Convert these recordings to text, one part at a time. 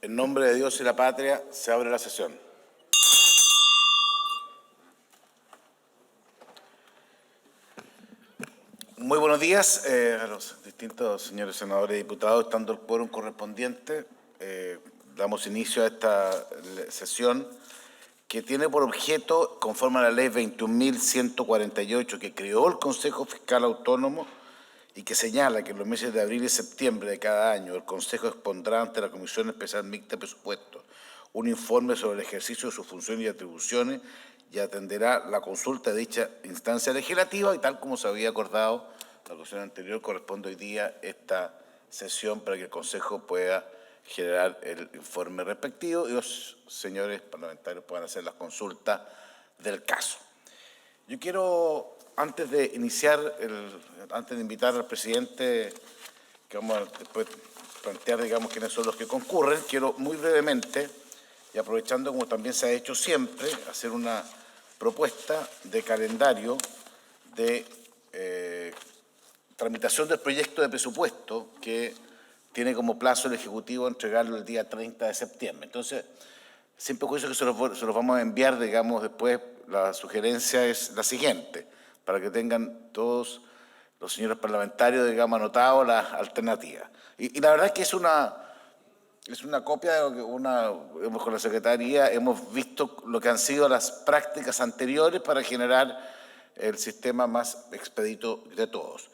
En nombre de Dios y la patria, se abre la sesión. Muy buenos días a los distintos señores senadores y diputados. Estando el quórum correspondiente, damos inicio a esta sesión que tiene por objeto, conforme a la ley 21.148 que creó el Consejo Fiscal Autónomo y que señala que en los meses de abril y septiembre de cada año el Consejo expondrá ante la Comisión Especial Mixta de Presupuestos un informe sobre el ejercicio de sus funciones y atribuciones y atenderá la consulta de dicha instancia legislativa, y tal como se había acordado la ocasión anterior, corresponde hoy día esta sesión para que el Consejo pueda generar el informe respectivo y los señores parlamentarios puedan hacer las consultas del caso. Yo quiero, antes de iniciar, antes de invitar al presidente, que vamos a después plantear, digamos, quiénes son los que concurren, quiero muy brevemente, y aprovechando como también se ha hecho siempre, hacer una propuesta de calendario de tramitación del proyecto de presupuesto que tiene como plazo el Ejecutivo entregarlo el día 30 de septiembre. Entonces, sin perjuicio que se los vamos a enviar, digamos, después. La sugerencia es la siguiente, para que tengan todos los señores parlamentarios, digamos, anotado las alternativas. Y la verdad es que es una copia de lo que con la Secretaría hemos visto lo que han sido las prácticas anteriores para generar el sistema más expedito de todos.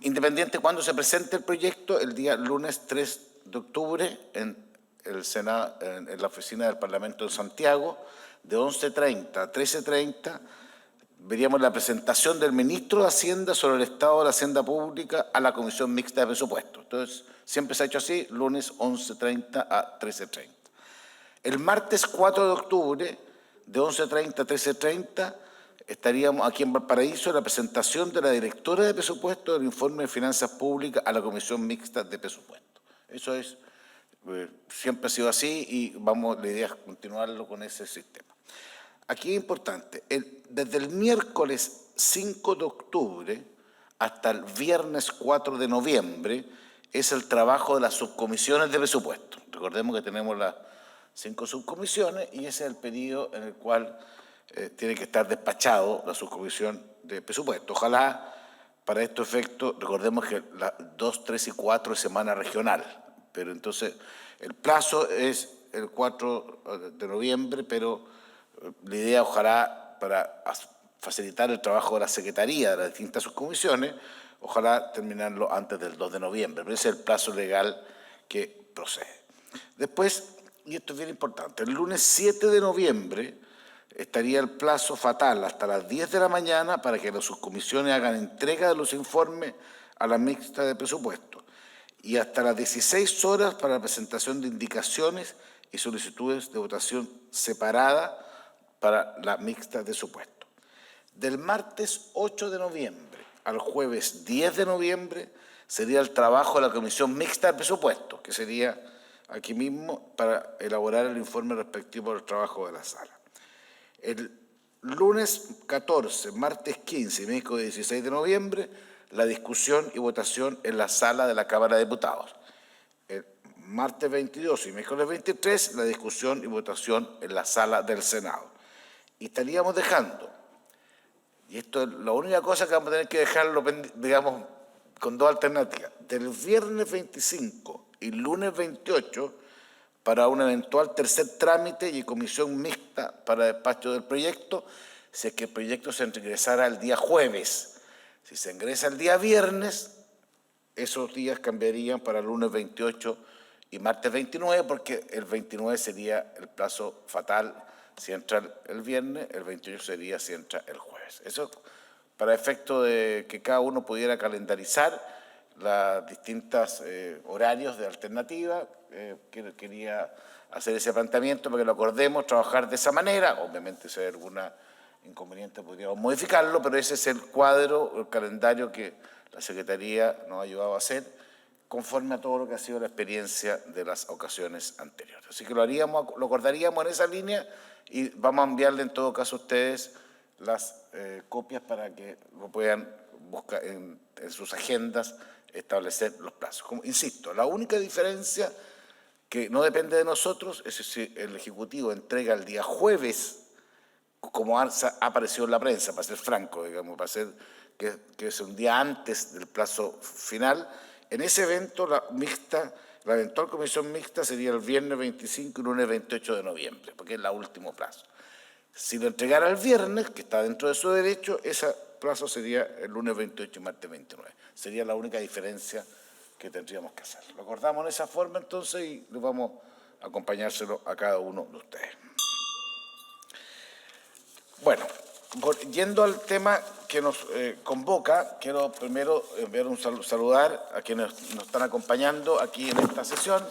Independiente de cuándo se presente el proyecto, el día lunes 3 de octubre en el Senado, en la oficina del Parlamento de Santiago, de 11:30 a 13:30, veríamos la presentación del ministro de Hacienda sobre el estado de la hacienda pública a la Comisión Mixta de Presupuestos. Entonces, siempre se ha hecho así, lunes 11:30 a 13:30. El martes 4 de octubre, de 11:30 a 13:30, estaríamos aquí en Valparaíso en la presentación de la directora de presupuesto del informe de finanzas públicas a la Comisión Mixta de Presupuestos. Eso es, siempre ha sido así y la idea es continuarlo con ese sistema. Aquí es importante, desde el miércoles 5 de octubre hasta el viernes 4 de noviembre es el trabajo de las subcomisiones de presupuesto. Recordemos que tenemos las 5 subcomisiones y ese es el periodo en el cual tiene que estar despachado la subcomisión de presupuesto. Ojalá para estos efectos, recordemos que las 2, 3 y 4 es semana regional, pero entonces el plazo es el 4 de noviembre, pero la idea, ojalá, para facilitar el trabajo de la Secretaría de las distintas subcomisiones, ojalá terminarlo antes del 2 de noviembre, pero ese es el plazo legal que procede. Después, y esto es bien importante, el lunes 7 de noviembre estaría el plazo fatal hasta las 10 de la mañana para que las subcomisiones hagan entrega de los informes a la mixta de presupuesto y hasta las 16 horas para la presentación de indicaciones y solicitudes de votación separada para la mixta de presupuesto. Del martes 8 de noviembre al jueves 10 de noviembre sería el trabajo de la Comisión Mixta de Presupuesto, que sería aquí mismo para elaborar el informe respectivo del trabajo de la sala. El lunes 14, martes 15 y miércoles 16 de noviembre, la discusión y votación en la sala de la Cámara de Diputados. El martes 22 y miércoles 23, la discusión y votación en la sala del Senado. Y estaríamos dejando, y esto es la única cosa que vamos a tener que dejarlo, digamos, con dos alternativas, del viernes 25 y lunes 28 para un eventual tercer trámite y comisión mixta para despacho del proyecto, si es que el proyecto se ingresara el día jueves. Si se ingresa el día viernes, esos días cambiarían para lunes 28 y martes 29, porque el 29 sería el plazo fatal si entra el viernes, el 28 sería si entra el jueves. Eso para efecto de que cada uno pudiera calendarizar los distintos horarios de alternativa. Quería hacer ese planteamiento para que lo acordemos, trabajar de esa manera. Obviamente, si hay algún inconveniente podríamos modificarlo, pero ese es el cuadro, el calendario que la Secretaría nos ha ayudado a hacer, conforme a todo lo que ha sido la experiencia de las ocasiones anteriores. Así que lo acordaríamos en esa línea y vamos a enviarle en todo caso a ustedes las copias para que lo puedan buscar en sus agendas, establecer los plazos. Como insisto, la única diferencia que no depende de nosotros, es decir, el Ejecutivo entrega el día jueves, como ha aparecido en la prensa, para ser franco, digamos, para ser que es un día antes del plazo final. En ese evento, la eventual comisión mixta sería el viernes 25 y lunes 28 de noviembre, porque es el último plazo. Si lo entregara el viernes, que está dentro de su derecho, ese plazo sería el lunes 28 y martes 29. Sería la única diferencia que tendríamos que hacer. Lo acordamos en esa forma entonces y les vamos a acompañárselo a cada uno de ustedes. Bueno, yendo al tema que nos convoca, quiero primero enviar saludar a quienes nos están acompañando aquí en esta sesión,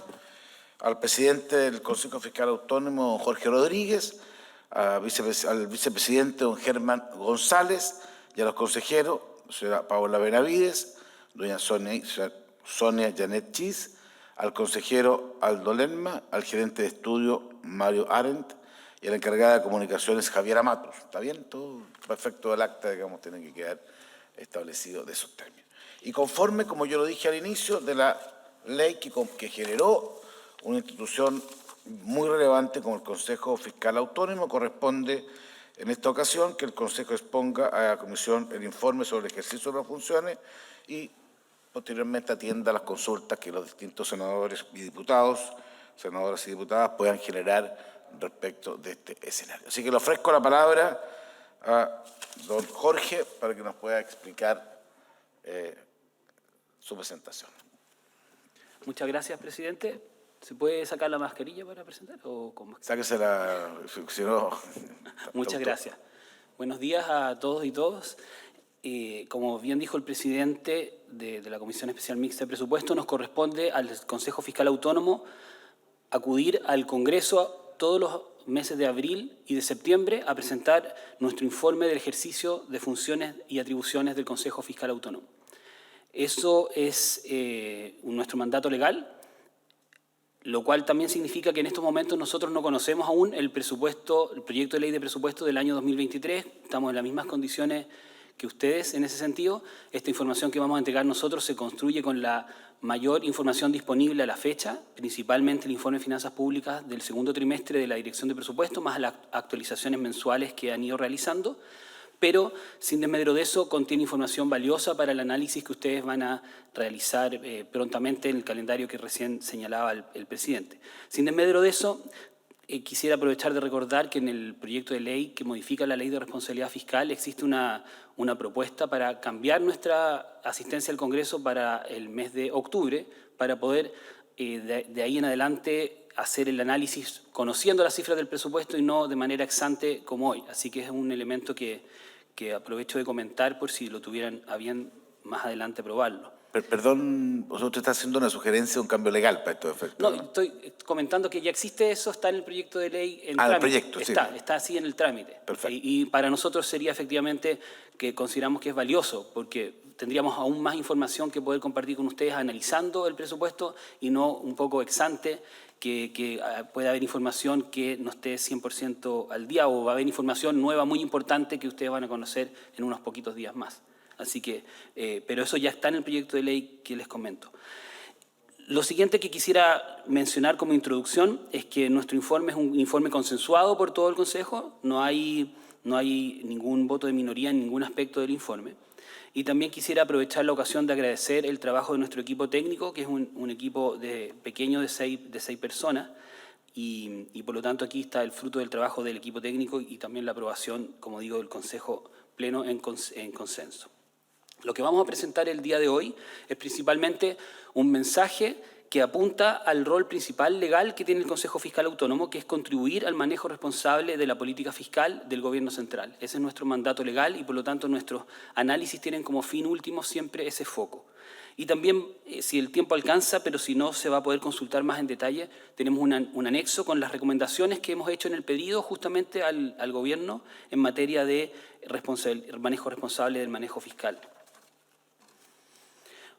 al presidente del Consejo Fiscal Autónomo, Jorge Rodríguez, al vicepresidente, don Germán González, y a los consejeros, señora Paola Benavides, doña Sonia Janet Chis, al consejero Aldo Lerma, al gerente de estudio Mario Arendt y a la encargada de comunicaciones Javiera Matos. ¿Está bien? Todo perfecto del acta, digamos, tiene que quedar establecido de esos términos. Y conforme, como yo lo dije al inicio, de la ley que generó una institución muy relevante como el Consejo Fiscal Autónomo, corresponde en esta ocasión que el Consejo exponga a la Comisión el informe sobre el ejercicio de las funciones y posteriormente atienda las consultas que los distintos senadores y diputados, senadoras y diputadas puedan generar respecto de este escenario. Así que le ofrezco la palabra a don Jorge para que nos pueda explicar su presentación. Muchas gracias, presidente. ¿Se puede sacar la mascarilla para presentar? ¿O cómo? Sáquesela, si no. Muchas gracias. Buenos días a todos y todas. Como bien dijo el presidente de la Comisión Especial Mixta de Presupuesto, nos corresponde al Consejo Fiscal Autónomo acudir al Congreso todos los meses de abril y de septiembre a presentar nuestro informe del ejercicio de funciones y atribuciones del Consejo Fiscal Autónomo. Eso es nuestro mandato legal, lo cual también significa que en estos momentos nosotros no conocemos aún el proyecto de ley de presupuesto del año 2023. Estamos en las mismas condiciones que ustedes en ese sentido. Esta información que vamos a entregar nosotros se construye con la mayor información disponible a la fecha, principalmente el informe de finanzas públicas del segundo trimestre de la Dirección de Presupuesto, más las actualizaciones mensuales que han ido realizando, pero sin desmedro de eso contiene información valiosa para el análisis que ustedes van a realizar prontamente en el calendario que recién señalaba el presidente. Sin desmedro de eso, quisiera aprovechar de recordar que en el proyecto de ley que modifica la Ley de Responsabilidad Fiscal existe una propuesta para cambiar nuestra asistencia al Congreso para el mes de octubre, para poder de ahí en adelante hacer el análisis conociendo las cifras del presupuesto y no de manera ex ante como hoy. Así que es un elemento que aprovecho de comentar por si lo tuvieran a bien más adelante probarlo. Perdón, usted está haciendo una sugerencia de un cambio legal para estos efectos. No, estoy comentando que ya existe eso, está en el proyecto de ley en trámite. El proyecto, sí. Está así en el trámite. Perfecto. Y para nosotros sería efectivamente que consideramos que es valioso, porque tendríamos aún más información que poder compartir con ustedes analizando el presupuesto y no un poco ex ante, que pueda haber información que no esté 100% al día o va a haber información nueva muy importante que ustedes van a conocer en unos poquitos días más. Así que, pero eso ya está en el proyecto de ley que les comento. Lo siguiente que quisiera mencionar como introducción es que nuestro informe es un informe consensuado por todo el Consejo, no hay ningún voto de minoría en ningún aspecto del informe. Y también quisiera aprovechar la ocasión de agradecer el trabajo de nuestro equipo técnico, que es un equipo pequeño de seis personas, y por lo tanto aquí está el fruto del trabajo del equipo técnico y también la aprobación, como digo, del Consejo Pleno en consenso. Lo que vamos a presentar el día de hoy es principalmente un mensaje que apunta al rol principal legal que tiene el Consejo Fiscal Autónomo, que es contribuir al manejo responsable de la política fiscal del Gobierno central. Ese es nuestro mandato legal y, por lo tanto, nuestros análisis tienen como fin último siempre ese foco. Y también, si el tiempo alcanza, pero si no se va a poder consultar más en detalle, tenemos un anexo con las recomendaciones que hemos hecho en el pedido justamente al Gobierno en materia de manejo responsable del manejo fiscal.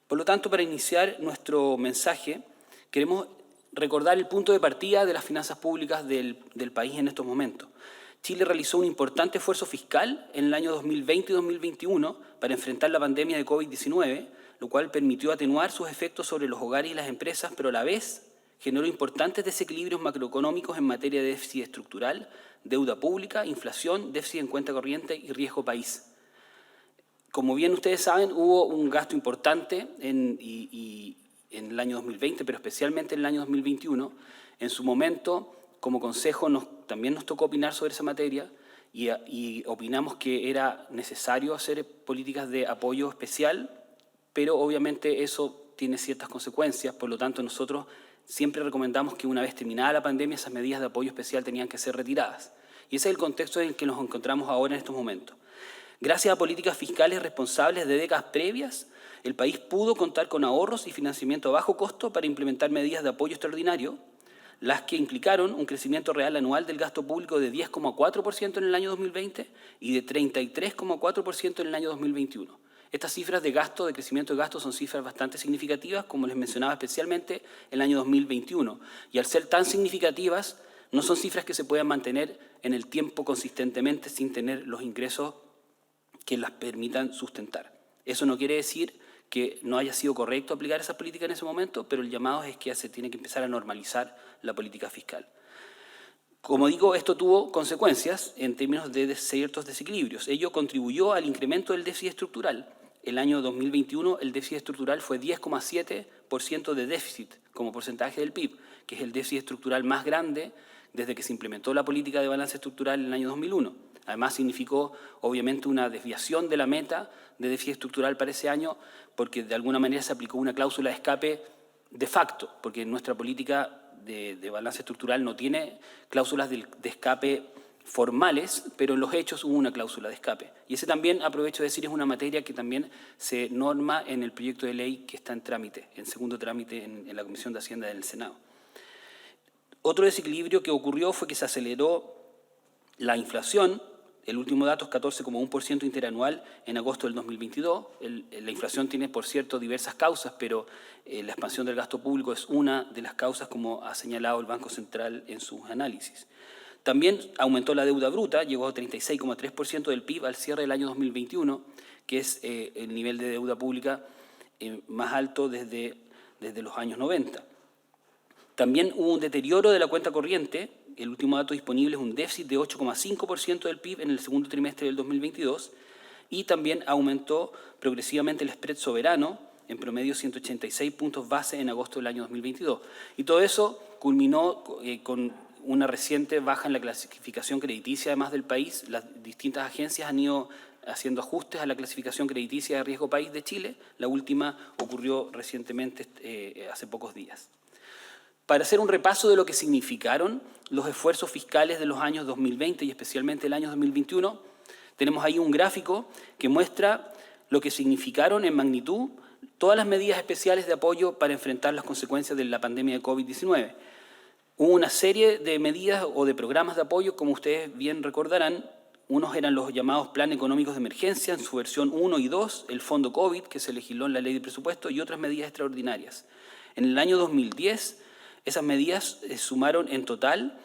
Por lo tanto, para iniciar nuestro mensaje, queremos recordar el punto de partida de las finanzas públicas del país en estos momentos. Chile realizó un importante esfuerzo fiscal en el año 2020 y 2021 para enfrentar la pandemia de COVID-19, lo cual permitió atenuar sus efectos sobre los hogares y las empresas, pero a la vez generó importantes desequilibrios macroeconómicos en materia de déficit estructural, deuda pública, inflación, déficit en cuenta corriente y riesgo país. Como bien ustedes saben, hubo un gasto importante en el año 2020, pero especialmente en el año 2021. En su momento, como Consejo, también nos tocó opinar sobre esa materia y opinamos que era necesario hacer políticas de apoyo especial, pero obviamente eso tiene ciertas consecuencias. Por lo tanto, nosotros siempre recomendamos que una vez terminada la pandemia, esas medidas de apoyo especial tenían que ser retiradas. Y ese es el contexto en el que nos encontramos ahora en estos momentos. Gracias a políticas fiscales responsables de décadas previas, el país pudo contar con ahorros y financiamiento a bajo costo para implementar medidas de apoyo extraordinario, las que implicaron un crecimiento real anual del gasto público de 10,4% en el año 2020 y de 33,4% en el año 2021. Estas cifras de gasto, de crecimiento de gasto, son cifras bastante significativas, como les mencionaba, especialmente en el año 2021. Y al ser tan significativas, no son cifras que se puedan mantener en el tiempo consistentemente sin tener los ingresos que las permitan sustentar. Eso no quiere decir que no haya sido correcto aplicar esas políticas en ese momento, pero el llamado es que se tiene que empezar a normalizar la política fiscal. Como digo, esto tuvo consecuencias en términos de ciertos desequilibrios. Ello contribuyó al incremento del déficit estructural. El año 2021 el déficit estructural fue 10,7% de déficit como porcentaje del PIB, que es el déficit estructural más grande desde que se implementó la política de balance estructural en el año 2001. Además, significó, obviamente, una desviación de la meta de déficit estructural para ese año, porque de alguna manera se aplicó una cláusula de escape de facto, porque nuestra política de balance estructural no tiene cláusulas de escape formales, pero en los hechos hubo una cláusula de escape. Y ese también, aprovecho de decir, es una materia que también se norma en el proyecto de ley que está en trámite, en segundo trámite en la Comisión de Hacienda del Senado. Otro desequilibrio que ocurrió fue que se aceleró la inflación. El último dato es 14,1% interanual en agosto del 2022. La inflación tiene, por cierto, diversas causas, pero la expansión del gasto público es una de las causas, como ha señalado el Banco Central en sus análisis. También aumentó la deuda bruta, llegó a 36,3% del PIB al cierre del año 2021, que es el nivel de deuda pública más alto desde los años 90. También hubo un deterioro de la cuenta corriente. El último dato disponible es un déficit de 8,5% del PIB en el segundo trimestre del 2022 y también aumentó progresivamente el spread soberano, en promedio 186 puntos base en agosto del año 2022. Y todo eso culminó con una reciente baja en la clasificación crediticia además del país. Las distintas agencias han ido haciendo ajustes a la clasificación crediticia de riesgo país de Chile. La última ocurrió recientemente, hace pocos días. Para hacer un repaso de lo que significaron los esfuerzos fiscales de los años 2020 y especialmente el año 2021, tenemos ahí un gráfico que muestra lo que significaron en magnitud todas las medidas especiales de apoyo para enfrentar las consecuencias de la pandemia de COVID-19. Hubo una serie de medidas o de programas de apoyo, como ustedes bien recordarán. Unos eran los llamados Planes Económicos de Emergencia, en su versión 1 y 2, el Fondo COVID, que se legisló en la Ley de Presupuesto, y otras medidas extraordinarias. En el año 2010, esas medidas sumaron en total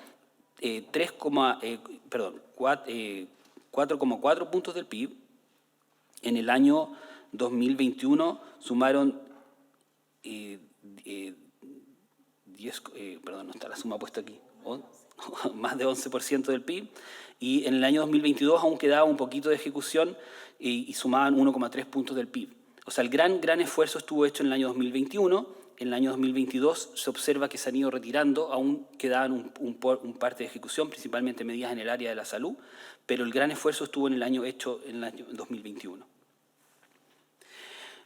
4,4 puntos del PIB. En el año 2021 sumaron no está la suma puesta aquí, más de 11% del PIB. Y en el año 2022 aún quedaba un poquito de ejecución y sumaban 1,3 puntos del PIB. O sea, el gran esfuerzo estuvo hecho en el año 2021. En el año 2022 se observa que se han ido retirando, aún quedaban un parte de ejecución, principalmente medidas en el área de la salud, pero el gran esfuerzo estuvo en el año 2021.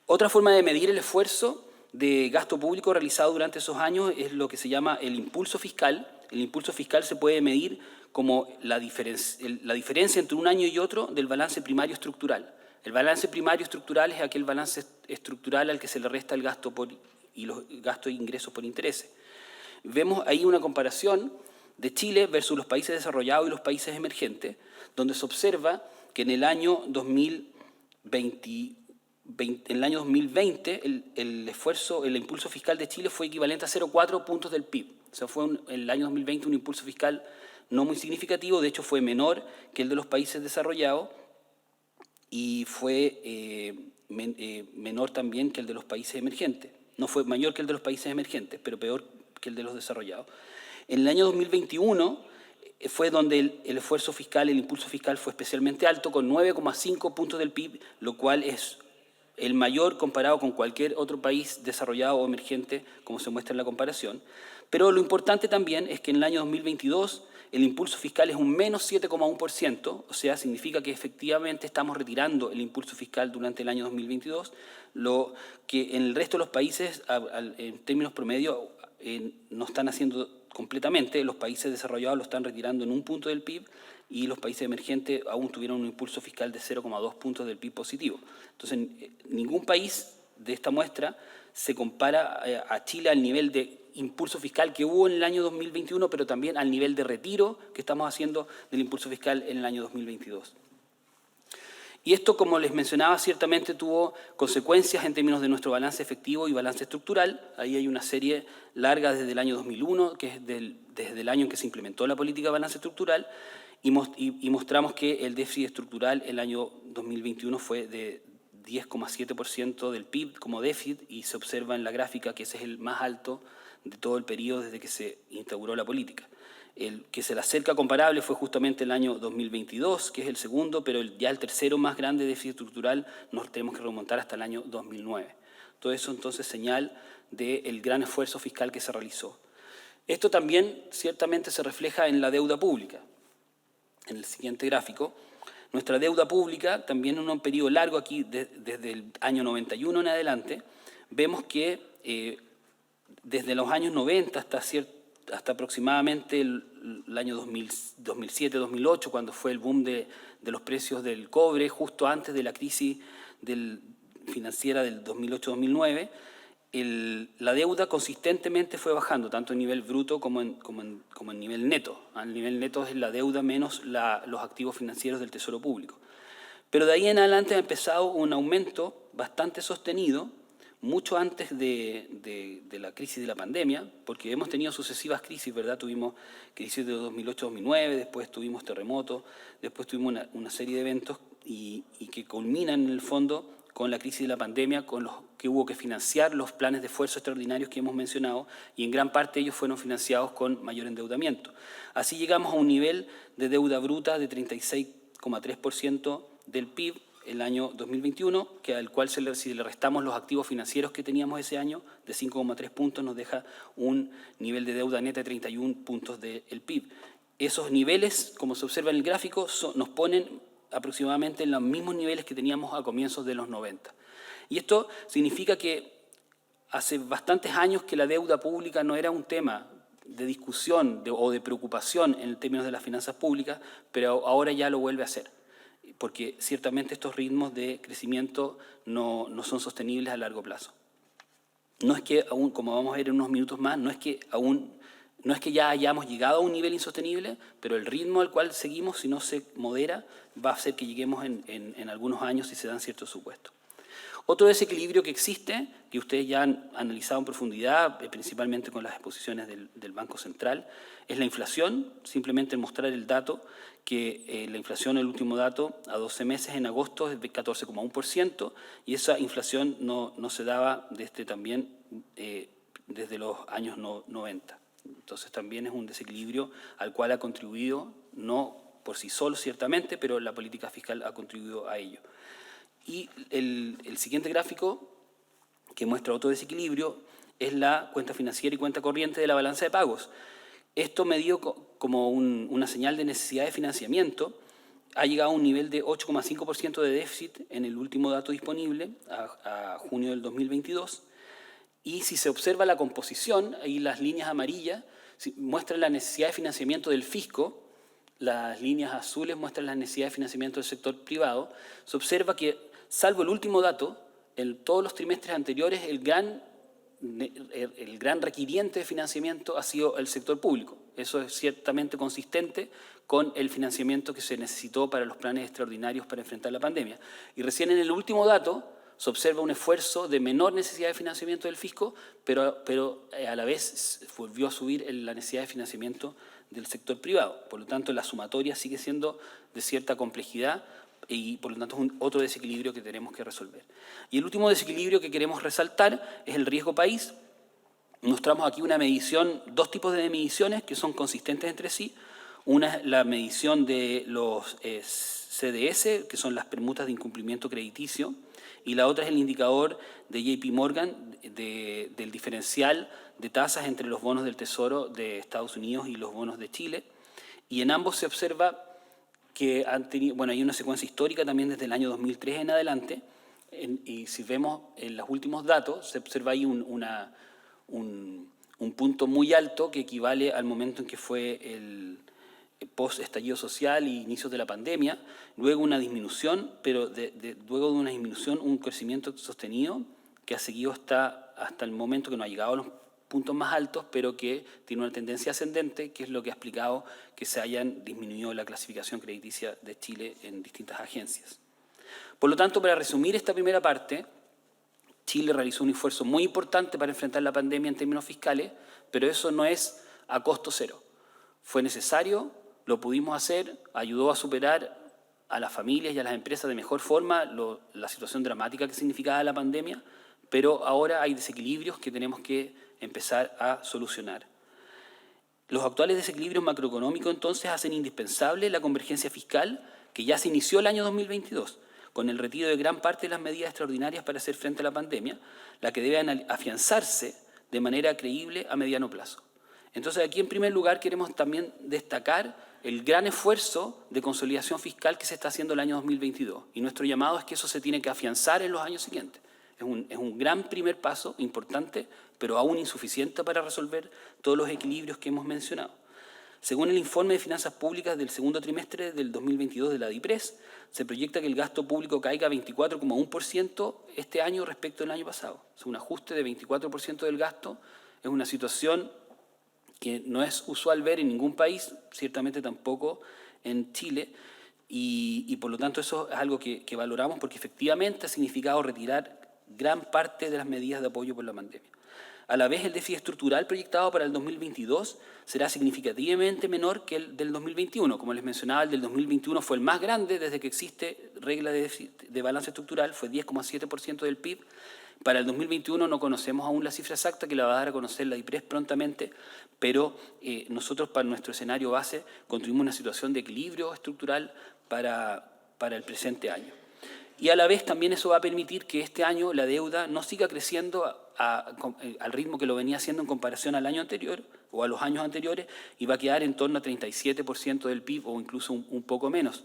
Otra forma de medir el esfuerzo de gasto público realizado durante esos años es lo que se llama el impulso fiscal. El impulso fiscal se puede medir como la diferencia entre un año y otro del balance primario estructural. El balance primario estructural es aquel balance estructural al que se le resta el gasto y los gastos e ingresos por intereses. Vemos ahí una comparación de Chile versus los países desarrollados y los países emergentes, donde se observa que en el año 2020 el impulso fiscal de Chile fue equivalente a 0,4 puntos del PIB. O sea, fue en el año 2020 un impulso fiscal no muy significativo, de hecho fue menor que el de los países desarrollados y fue menor también que el de los países emergentes. No fue mayor que el de los países emergentes, pero el de los desarrollados. En el año 2021 fue donde el esfuerzo fiscal, el impulso fiscal fue especialmente alto, con 9,5 puntos del PIB, lo cual es el mayor comparado con cualquier otro país desarrollado o emergente, como se muestra en la comparación. Pero lo importante también es que en el año 2022 el impulso fiscal es un menos 7,1%, o sea, significa que efectivamente estamos retirando el impulso fiscal durante el año 2022, lo que en el resto de los países, en términos promedio, no están haciendo completamente. Los países desarrollados lo están retirando en un punto del PIB y los países emergentes aún tuvieron un impulso fiscal de 0,2 puntos del PIB positivo. Entonces, ningún país de esta muestra se compara a Chile al nivel de impulso fiscal que hubo en el año 2021, pero también al nivel de retiro que estamos haciendo del impulso fiscal en el año 2022. Y esto, como les mencionaba, ciertamente tuvo consecuencias en términos de nuestro balance efectivo y balance estructural. Ahí hay una serie larga desde el año 2001, que es desde el año en que se implementó la política de balance estructural, y mostramos que el déficit estructural el año 2021 fue de 10,7% del PIB como déficit, y se observa en la gráfica que ese es el más alto de todo el periodo desde que se instauró la política. El que se le acerca comparable fue justamente el año 2022, que es el segundo, pero ya el tercero más grande déficit estructural nos tenemos que remontar hasta el año 2009. Todo eso entonces señal del gran esfuerzo fiscal que se realizó. Esto también ciertamente se refleja en la deuda pública. En el siguiente gráfico, nuestra deuda pública, también en un periodo largo aquí, desde el año 91 en adelante, vemos que desde los años 90 hasta aproximadamente el año 2007-2008, cuando fue el boom de los precios del cobre, justo antes de la crisis financiera del 2008-2009, la deuda consistentemente fue bajando, tanto en nivel bruto como en nivel neto. El nivel neto es la deuda menos los activos financieros del Tesoro Público. Pero de ahí en adelante ha empezado un aumento bastante sostenido, mucho antes de la crisis de la pandemia, porque hemos tenido sucesivas crisis, ¿verdad? Tuvimos crisis de 2008-2009, después tuvimos terremotos, después tuvimos una serie de eventos y que culminan en el fondo con la crisis de la pandemia, con los que hubo que financiar los planes de esfuerzo extraordinarios que hemos mencionado, y en gran parte ellos fueron financiados con mayor endeudamiento. Así llegamos a un nivel de deuda bruta de 36,3% del PIB el año 2021, al cual si le restamos los activos financieros que teníamos ese año, de 5,3 puntos, nos deja un nivel de deuda neta de 31 puntos del PIB. Esos niveles, como se observa en el gráfico, nos ponen aproximadamente en los mismos niveles que teníamos a comienzos de los 90. Y esto significa que hace bastantes años que la deuda pública no era un tema de discusión o de preocupación en términos de las finanzas públicas, pero ahora ya lo vuelve a ser, porque ciertamente estos ritmos de crecimiento no son sostenibles a largo plazo. No es que aún, como vamos a ver en unos minutos más, no es que ya hayamos llegado a un nivel insostenible, pero el ritmo al cual seguimos, si no se modera, va a hacer que lleguemos en algunos años si se dan ciertos supuestos. Otro desequilibrio que existe, que ustedes ya han analizado en profundidad, principalmente con las exposiciones del Banco Central, es la inflación. Simplemente mostrar el dato, que la inflación, el último dato, a 12 meses en agosto es de 14,1%, y esa inflación no se daba desde los años 90. Entonces también es un desequilibrio al cual ha contribuido, no por sí solo ciertamente, pero la política fiscal ha contribuido a ello. Y el siguiente gráfico, que muestra otro desequilibrio, es la cuenta financiera y cuenta corriente de la balanza de pagos. Esto medido como una señal de necesidad de financiamiento, ha llegado a un nivel de 8,5% de déficit en el último dato disponible, a junio del 2022. Y si se observa la composición, ahí las líneas amarillas muestran la necesidad de financiamiento del fisco, las líneas azules muestran la necesidad de financiamiento del sector privado. Se observa que, salvo el último dato, en todos los trimestres anteriores el gran requiriente de financiamiento ha sido el sector público. Eso es ciertamente consistente con el financiamiento que se necesitó para los planes extraordinarios para enfrentar la pandemia. Y recién en el último dato se observa un esfuerzo de menor necesidad de financiamiento del fisco, pero a la vez volvió a subir la necesidad de financiamiento del sector privado. Por lo tanto, la sumatoria sigue siendo de cierta complejidad y por lo tanto es otro desequilibrio que tenemos que resolver. Y el último desequilibrio que queremos resaltar es el riesgo país. Mostramos aquí una medición, dos tipos de mediciones que son consistentes entre sí. Una es la medición de los CDS, que son las permutas de incumplimiento crediticio, y la otra es el indicador de JP Morgan del diferencial de tasas entre los bonos del Tesoro de Estados Unidos y los bonos de Chile. Y en ambos se observa que han tenido, bueno, hay una secuencia histórica también desde el año 2003 en adelante, y si vemos en los últimos datos, se observa ahí un punto muy alto que equivale al momento en que fue el post-estallido social y inicios de la pandemia, luego una disminución, pero luego de una disminución, un crecimiento sostenido que ha seguido hasta el momento, que no ha llegado a los puntos más altos, pero que tiene una tendencia ascendente, que es lo que ha explicado que se hayan disminuido la clasificación crediticia de Chile en distintas agencias. Por lo tanto, para resumir esta primera parte, Chile realizó un esfuerzo muy importante para enfrentar la pandemia en términos fiscales, pero eso no es a costo cero. Fue necesario, lo pudimos hacer, ayudó a superar a las familias y a las empresas de mejor forma la situación dramática que significaba la pandemia, pero ahora hay desequilibrios que tenemos que empezar a solucionar. Los actuales desequilibrios macroeconómicos entonces hacen indispensable la convergencia fiscal que ya se inició el año 2022, con el retiro de gran parte de las medidas extraordinarias para hacer frente a la pandemia, la que debe afianzarse de manera creíble a mediano plazo. Entonces, aquí en primer lugar queremos también destacar el gran esfuerzo de consolidación fiscal que se está haciendo el año 2022. Y nuestro llamado es que eso se tiene que afianzar en los años siguientes. Es un gran primer paso, importante, pero aún insuficiente para resolver todos los equilibrios que hemos mencionado. Según el informe de finanzas públicas del segundo trimestre del 2022 de la DIPRES, se proyecta que el gasto público caiga a 24,1% este año respecto al año pasado. Es un ajuste de 24% del gasto, es una situación que no es usual ver en ningún país, ciertamente tampoco en Chile, y por lo tanto eso es algo que valoramos porque efectivamente ha significado retirar gran parte de las medidas de apoyo por la pandemia. A la vez, el déficit estructural proyectado para el 2022 será significativamente menor que el del 2021. Como les mencionaba, el del 2021 fue el más grande desde que existe regla de balance estructural, fue 10,7% del PIB. Para el 2021 no conocemos aún la cifra exacta, que la va a dar a conocer la DIPRES prontamente, pero nosotros para nuestro escenario base construimos una situación de equilibrio estructural para el presente año. Y a la vez también eso va a permitir que este año la deuda no siga creciendo al ritmo que lo venía haciendo en comparación al año anterior o a los años anteriores, y va a quedar en torno a 37% del PIB o incluso un poco menos.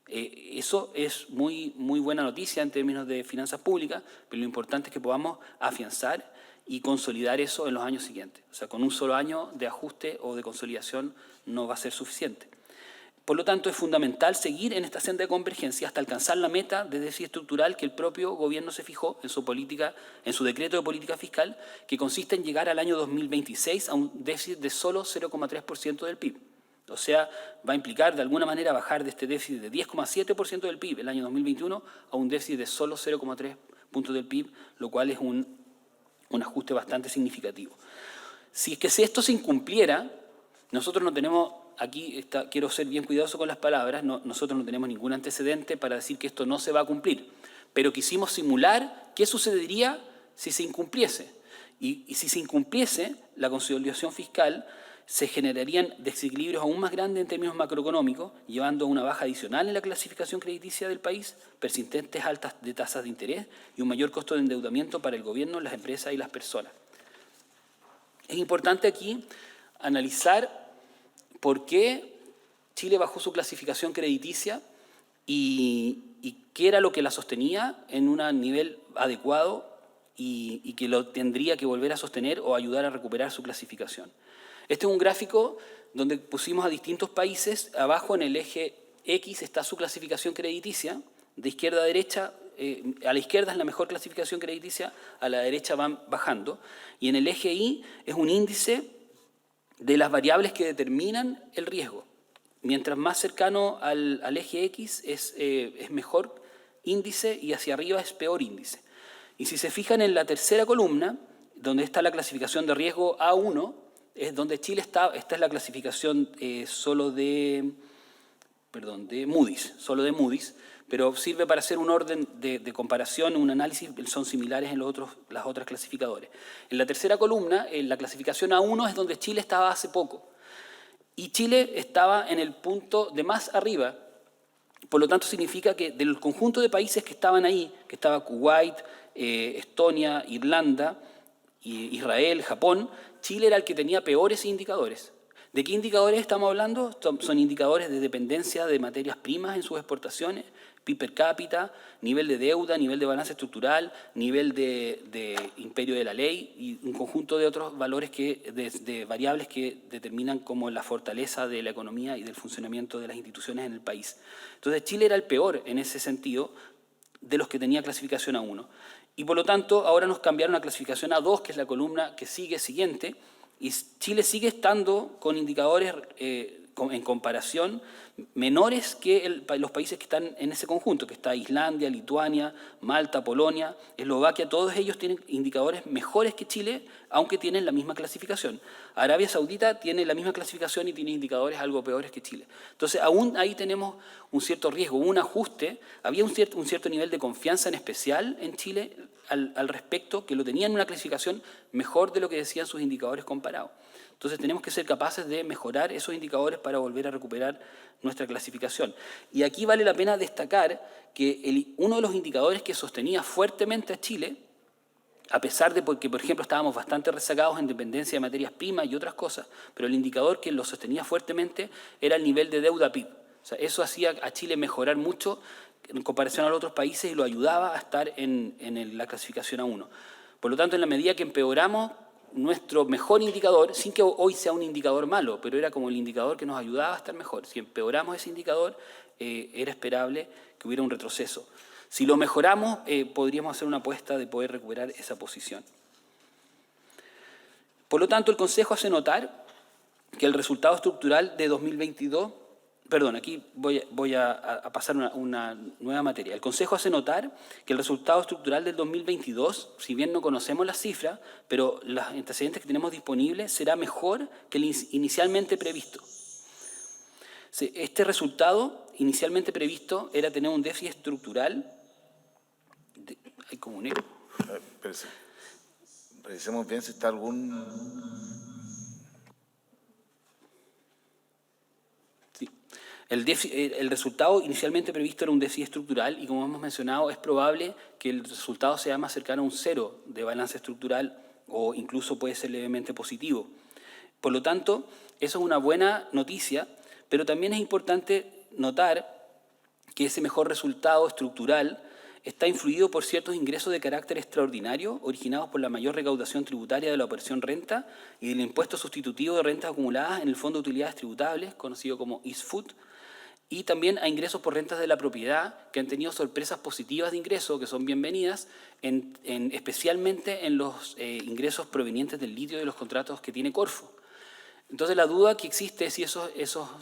Eso es muy buena noticia en términos de finanzas públicas, pero lo importante es que podamos afianzar y consolidar eso en los años siguientes. O sea, con un solo año de ajuste o de consolidación no va a ser suficiente. Por lo tanto, es fundamental seguir en esta senda de convergencia hasta alcanzar la meta de déficit estructural que el propio gobierno se fijó en su decreto de política fiscal, que consiste en llegar al año 2026 a un déficit de solo 0,3% del PIB. O sea, va a implicar de alguna manera bajar de este déficit de 10,7% del PIB el año 2021 a un déficit de solo 0,3 puntos del PIB, lo cual es un ajuste bastante significativo. Si es que esto se incumpliera, nosotros no tenemos, quiero ser bien cuidadoso con las palabras, nosotros no tenemos ningún antecedente para decir que esto no se va a cumplir, pero quisimos simular qué sucedería si se incumpliese. Y si se incumpliese la consolidación fiscal, se generarían desequilibrios aún más grandes en términos macroeconómicos, llevando a una baja adicional en la clasificación crediticia del país, persistentes altas de tasas de interés y un mayor costo de endeudamiento para el gobierno, las empresas y las personas. Es importante aquí analizar por qué Chile bajó su clasificación crediticia y qué era lo que la sostenía en un nivel adecuado y que lo tendría que volver a sostener o ayudar a recuperar su clasificación. Este es un gráfico donde pusimos a distintos países. Abajo en el eje X está su clasificación crediticia, de izquierda a derecha. A la izquierda es la mejor clasificación crediticia, a la derecha van bajando. Y en el eje Y es un índice de las variables que determinan el riesgo. Mientras más cercano al eje X es mejor índice y hacia arriba es peor índice. Y si se fijan en la tercera columna, donde está la clasificación de riesgo A1, es donde Chile está. Esta es la clasificación solo de Moody's, pero sirve para hacer un orden de comparación, un análisis, son similares en las otras clasificadores. En la tercera columna, en la clasificación A1 es donde Chile estaba hace poco, y Chile estaba en el punto de más arriba. Por lo tanto, significa que del conjunto de países que estaban ahí, que estaba Kuwait, Estonia, Irlanda, Israel, Japón, Chile era el que tenía peores indicadores. ¿De qué indicadores estamos hablando? Son indicadores de dependencia de materias primas en sus exportaciones, PIB per cápita, nivel de deuda, nivel de balance estructural, nivel de imperio de la ley y un conjunto de otros valores, de variables que determinan como la fortaleza de la economía y del funcionamiento de las instituciones en el país. Entonces Chile era el peor en ese sentido de los que tenía clasificación A1. Y por lo tanto ahora nos cambiaron a clasificación A2, que es la columna que sigue siguiente, y Chile sigue estando con indicadores en comparación menores que los países que están en ese conjunto, que está Islandia, Lituania, Malta, Polonia, Eslovaquia, todos ellos tienen indicadores mejores que Chile, aunque tienen la misma clasificación. Arabia Saudita tiene la misma clasificación y tiene indicadores algo peores que Chile. Entonces, aún ahí tenemos un cierto riesgo, un ajuste. Había un cierto nivel de confianza en especial en Chile al respecto, que lo tenían en una clasificación mejor de lo que decían sus indicadores comparados. Entonces tenemos que ser capaces de mejorar esos indicadores para volver a recuperar nuestra clasificación. Y aquí vale la pena destacar que uno de los indicadores que sostenía fuertemente a Chile, a pesar de que, por ejemplo, estábamos bastante rezagados en dependencia de materias primas y otras cosas, pero el indicador que lo sostenía fuertemente era el nivel de deuda PIB. O sea, eso hacía a Chile mejorar mucho en comparación a los otros países y lo ayudaba a estar en la clasificación A1. Por lo tanto, en la medida que empeoramos nuestro mejor indicador, sin que hoy sea un indicador malo, pero era como el indicador que nos ayudaba a estar mejor. Si empeoramos ese indicador, era esperable que hubiera un retroceso. Si lo mejoramos, podríamos hacer una apuesta de poder recuperar esa posición. Por lo tanto, el Consejo hace notar que el resultado estructural de 2022, perdón, aquí voy a pasar una nueva materia. El Consejo hace notar que el resultado estructural del 2022, si bien no conocemos las cifras, pero los antecedentes que tenemos disponibles, será mejor que el inicialmente previsto. Este resultado inicialmente previsto era tener un déficit estructural. Hay como un eco. Revisemos bien si está algún... El resultado inicialmente previsto era un déficit estructural y, como hemos mencionado, es probable que el resultado sea más cercano a un 0 de balance estructural o incluso puede ser levemente positivo. Por lo tanto, eso es una buena noticia, pero también es importante notar que ese mejor resultado estructural está influido por ciertos ingresos de carácter extraordinario originados por la mayor recaudación tributaria de la operación renta y del impuesto sustitutivo de rentas acumuladas en el Fondo de Utilidades Tributables, conocido como ISFUT, y también a ingresos por rentas de la propiedad, que han tenido sorpresas positivas de ingreso, que son bienvenidas, especialmente en los ingresos provenientes del litio de los contratos que tiene Corfo. Entonces, la duda que existe es si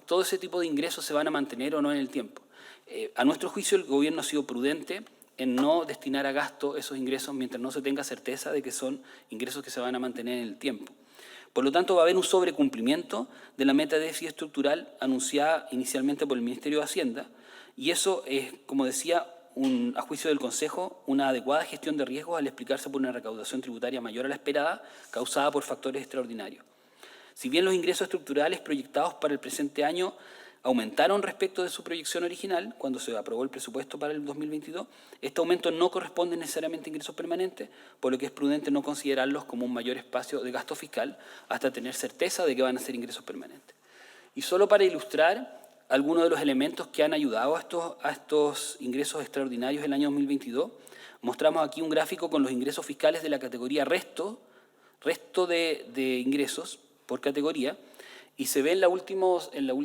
todo ese tipo de ingresos se van a mantener o no en el tiempo. A nuestro juicio, el gobierno ha sido prudente en no destinar a gasto esos ingresos mientras no se tenga certeza de que son ingresos que se van a mantener en el tiempo. Por lo tanto, va a haber un sobrecumplimiento de la meta de déficit estructural anunciada inicialmente por el Ministerio de Hacienda, y eso es, como decía, a juicio del Consejo, una adecuada gestión de riesgos al explicarse por una recaudación tributaria mayor a la esperada, causada por factores extraordinarios. Si bien los ingresos estructurales proyectados para el presente año aumentaron respecto de su proyección original, cuando se aprobó el presupuesto para el 2022, este aumento no corresponde necesariamente a ingresos permanentes, por lo que es prudente no considerarlos como un mayor espacio de gasto fiscal hasta tener certeza de que van a ser ingresos permanentes. Y solo para ilustrar algunos de los elementos que han ayudado a estos ingresos extraordinarios del año 2022, mostramos aquí un gráfico con los ingresos fiscales de la categoría resto de ingresos por categoría, y se ve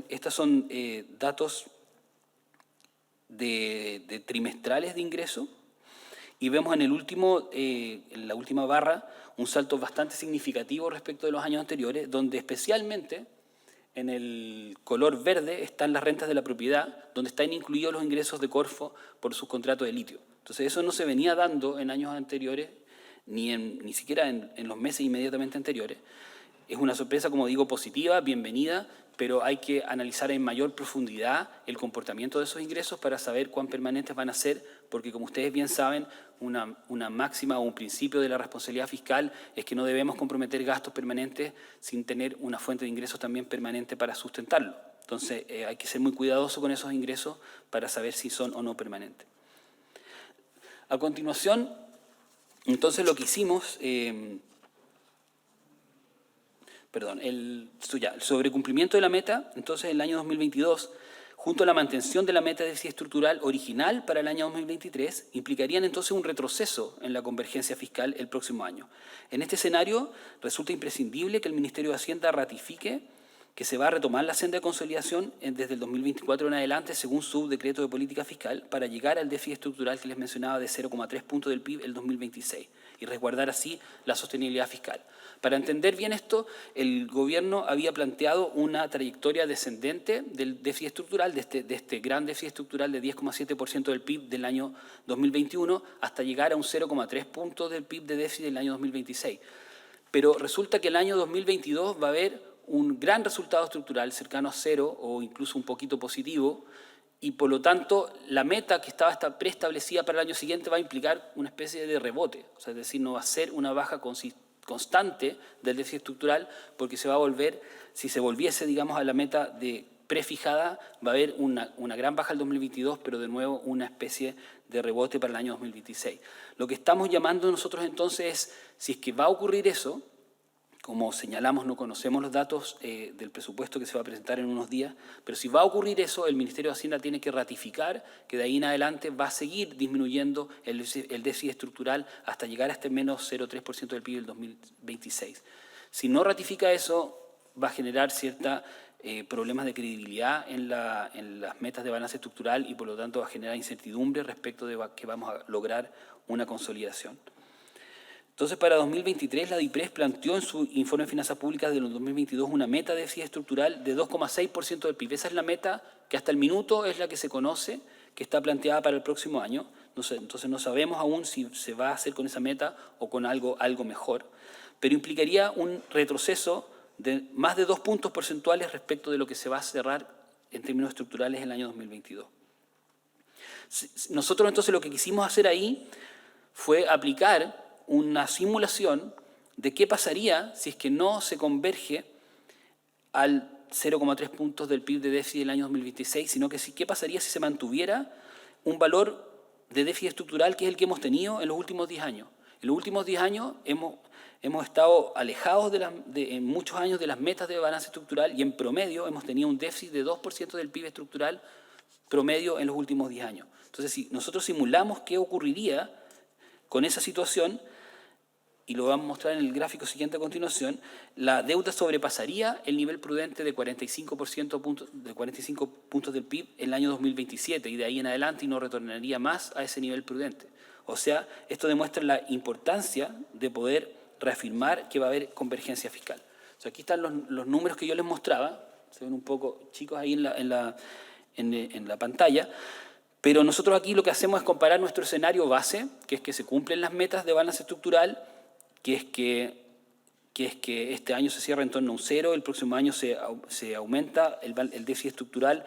estas son datos de trimestrales de ingreso, y vemos en la última barra un salto bastante significativo respecto de los años anteriores, donde especialmente en el color verde están las rentas de la propiedad, donde están incluidos los ingresos de Corfo por sus contratos de litio. Entonces eso no se venía dando en años anteriores, ni siquiera en los meses inmediatamente anteriores. Es una sorpresa, como digo, positiva, bienvenida, pero hay que analizar en mayor profundidad el comportamiento de esos ingresos para saber cuán permanentes van a ser, porque como ustedes bien saben, una máxima o un principio de la responsabilidad fiscal es que no debemos comprometer gastos permanentes sin tener una fuente de ingresos también permanente para sustentarlo. Entonces hay que ser muy cuidadoso con esos ingresos para saber si son o no permanentes. A continuación, entonces lo que hicimos... el sobrecumplimiento de la meta, entonces en el año 2022, junto a la mantención de la meta de déficit estructural original para el año 2023, implicarían entonces un retroceso en la convergencia fiscal el próximo año. En este escenario, resulta imprescindible que el Ministerio de Hacienda ratifique que se va a retomar la senda de consolidación desde el 2024 en adelante, según su decreto de política fiscal, para llegar al déficit estructural que les mencionaba de 0,3 puntos del PIB el 2026 y resguardar así la sostenibilidad fiscal. Para entender bien esto, el Gobierno había planteado una trayectoria descendente del déficit estructural, de este gran déficit estructural de 10,7% del PIB del año 2021, hasta llegar a un 0,3 puntos del PIB de déficit del año 2026. Pero resulta que el año 2022 va a haber un gran resultado estructural cercano a cero o incluso un poquito positivo, y por lo tanto la meta que estaba preestablecida para el año siguiente va a implicar una especie de rebote, o sea, es decir, no va a ser una baja constante del déficit estructural, porque se va a volver, si se volviese, digamos, a la meta de prefijada, va a haber una gran baja el 2022, pero de nuevo una especie de rebote para el año 2026. Lo que estamos llamando nosotros entonces es, si es que va a ocurrir eso, como señalamos, no conocemos los datos del presupuesto que se va a presentar en unos días, pero si va a ocurrir eso, el Ministerio de Hacienda tiene que ratificar que de ahí en adelante va a seguir disminuyendo el déficit estructural hasta llegar a este menos 0,3% del PIB del 2026. Si no ratifica eso, va a generar ciertos problemas de credibilidad en las metas de balance estructural y por lo tanto va a generar incertidumbre respecto de que vamos a lograr una consolidación. Entonces, para 2023, la DIPRES planteó en su informe de finanzas públicas de los 2022 una meta de déficit estructural de 2,6% del PIB. Esa es la meta que hasta el minuto es la que se conoce, que está planteada para el próximo año. Entonces, no sabemos aún si se va a hacer con esa meta o con algo mejor, pero implicaría un retroceso de más de 2 puntos porcentuales respecto de lo que se va a cerrar en términos estructurales en el año 2022. Nosotros, entonces, lo que quisimos hacer ahí fue aplicar una simulación de qué pasaría si es que no se converge al 0,3 puntos del PIB de déficit del año 2026, sino que qué pasaría si se mantuviera un valor de déficit estructural que es el que hemos tenido en los últimos 10 años. En los últimos 10 años hemos estado alejados en muchos años de las metas de balance estructural y en promedio hemos tenido un déficit de 2% del PIB estructural promedio en los últimos 10 años. Entonces, si nosotros simulamos qué ocurriría con esa situación, y lo vamos a mostrar en el gráfico siguiente a continuación, la deuda sobrepasaría el nivel prudente de 45 puntos del PIB en el año 2027 y de ahí en adelante y no retornaría más a ese nivel prudente. O sea, esto demuestra la importancia de poder reafirmar que va a haber convergencia fiscal. O sea, aquí están los números que yo les mostraba, se ven un poco chicos ahí en la pantalla, pero nosotros aquí lo que hacemos es comparar nuestro escenario base, que es que se cumplen las metas de balance estructural, que es que este año se cierra en torno a un 0, el próximo año se aumenta el déficit estructural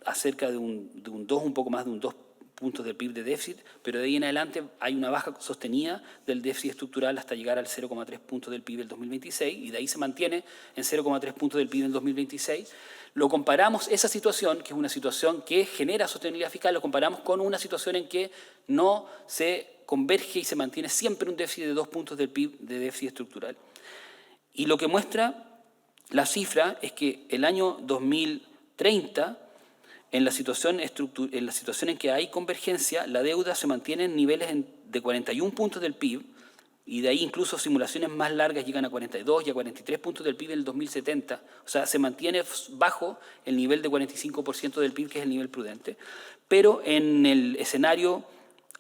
a cerca de un 2, un poco más de un 2 puntos del PIB de déficit, pero de ahí en adelante hay una baja sostenida del déficit estructural hasta llegar al 0,3 puntos del PIB del 2026 y de ahí se mantiene en 0,3 puntos del PIB del 2026. Lo comparamos, esa situación, que es una situación que genera sostenibilidad fiscal, lo comparamos con una situación en que no se converge y se mantiene siempre un déficit de 2 puntos del PIB de déficit estructural. Y lo que muestra la cifra es que el año 2030, en la situación en que hay convergencia, la deuda se mantiene en niveles de 41 puntos del PIB, y de ahí incluso simulaciones más largas llegan a 42 y a 43 puntos del PIB en el 2070. O sea, se mantiene bajo el nivel de 45% del PIB, que es el nivel prudente. Pero en el escenario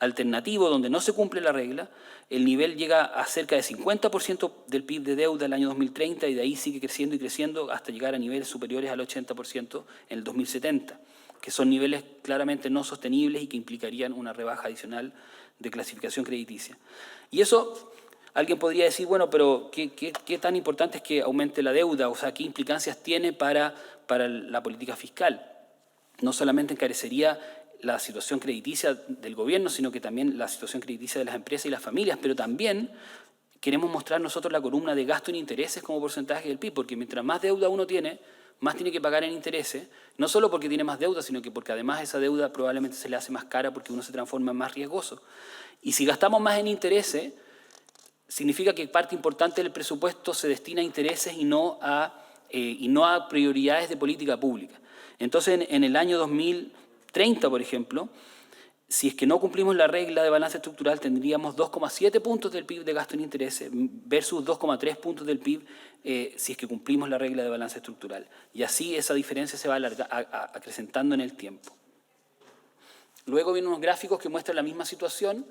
alternativo, donde no se cumple la regla, el nivel llega a cerca de 50% del PIB de deuda en el año 2030 y de ahí sigue creciendo y creciendo hasta llegar a niveles superiores al 80% en el 2070, que son niveles claramente no sostenibles y que implicarían una rebaja adicional de clasificación crediticia. Y eso Alguien podría decir, bueno, pero ¿qué tan importante es que aumente la deuda? O sea, ¿qué implicancias tiene para la política fiscal? No solamente encarecería la situación crediticia del gobierno, sino que también la situación crediticia de las empresas y las familias, pero también queremos mostrar nosotros la columna de gasto en intereses como porcentaje del PIB, porque mientras más deuda uno tiene, más tiene que pagar en intereses, no solo porque tiene más deuda, sino que porque además esa deuda probablemente se le hace más cara porque uno se transforma en más riesgoso. Y si gastamos más en intereses, significa que parte importante del presupuesto se destina a intereses y no a prioridades de política pública. Entonces, en el año 2030, por ejemplo, si es que no cumplimos la regla de balance estructural, tendríamos 2,7 puntos del PIB de gasto en intereses versus 2,3 puntos del PIB si es que cumplimos la regla de balance estructural. Y así esa diferencia se va acrecentando en el tiempo. Luego vienen unos gráficos que muestran la misma situación.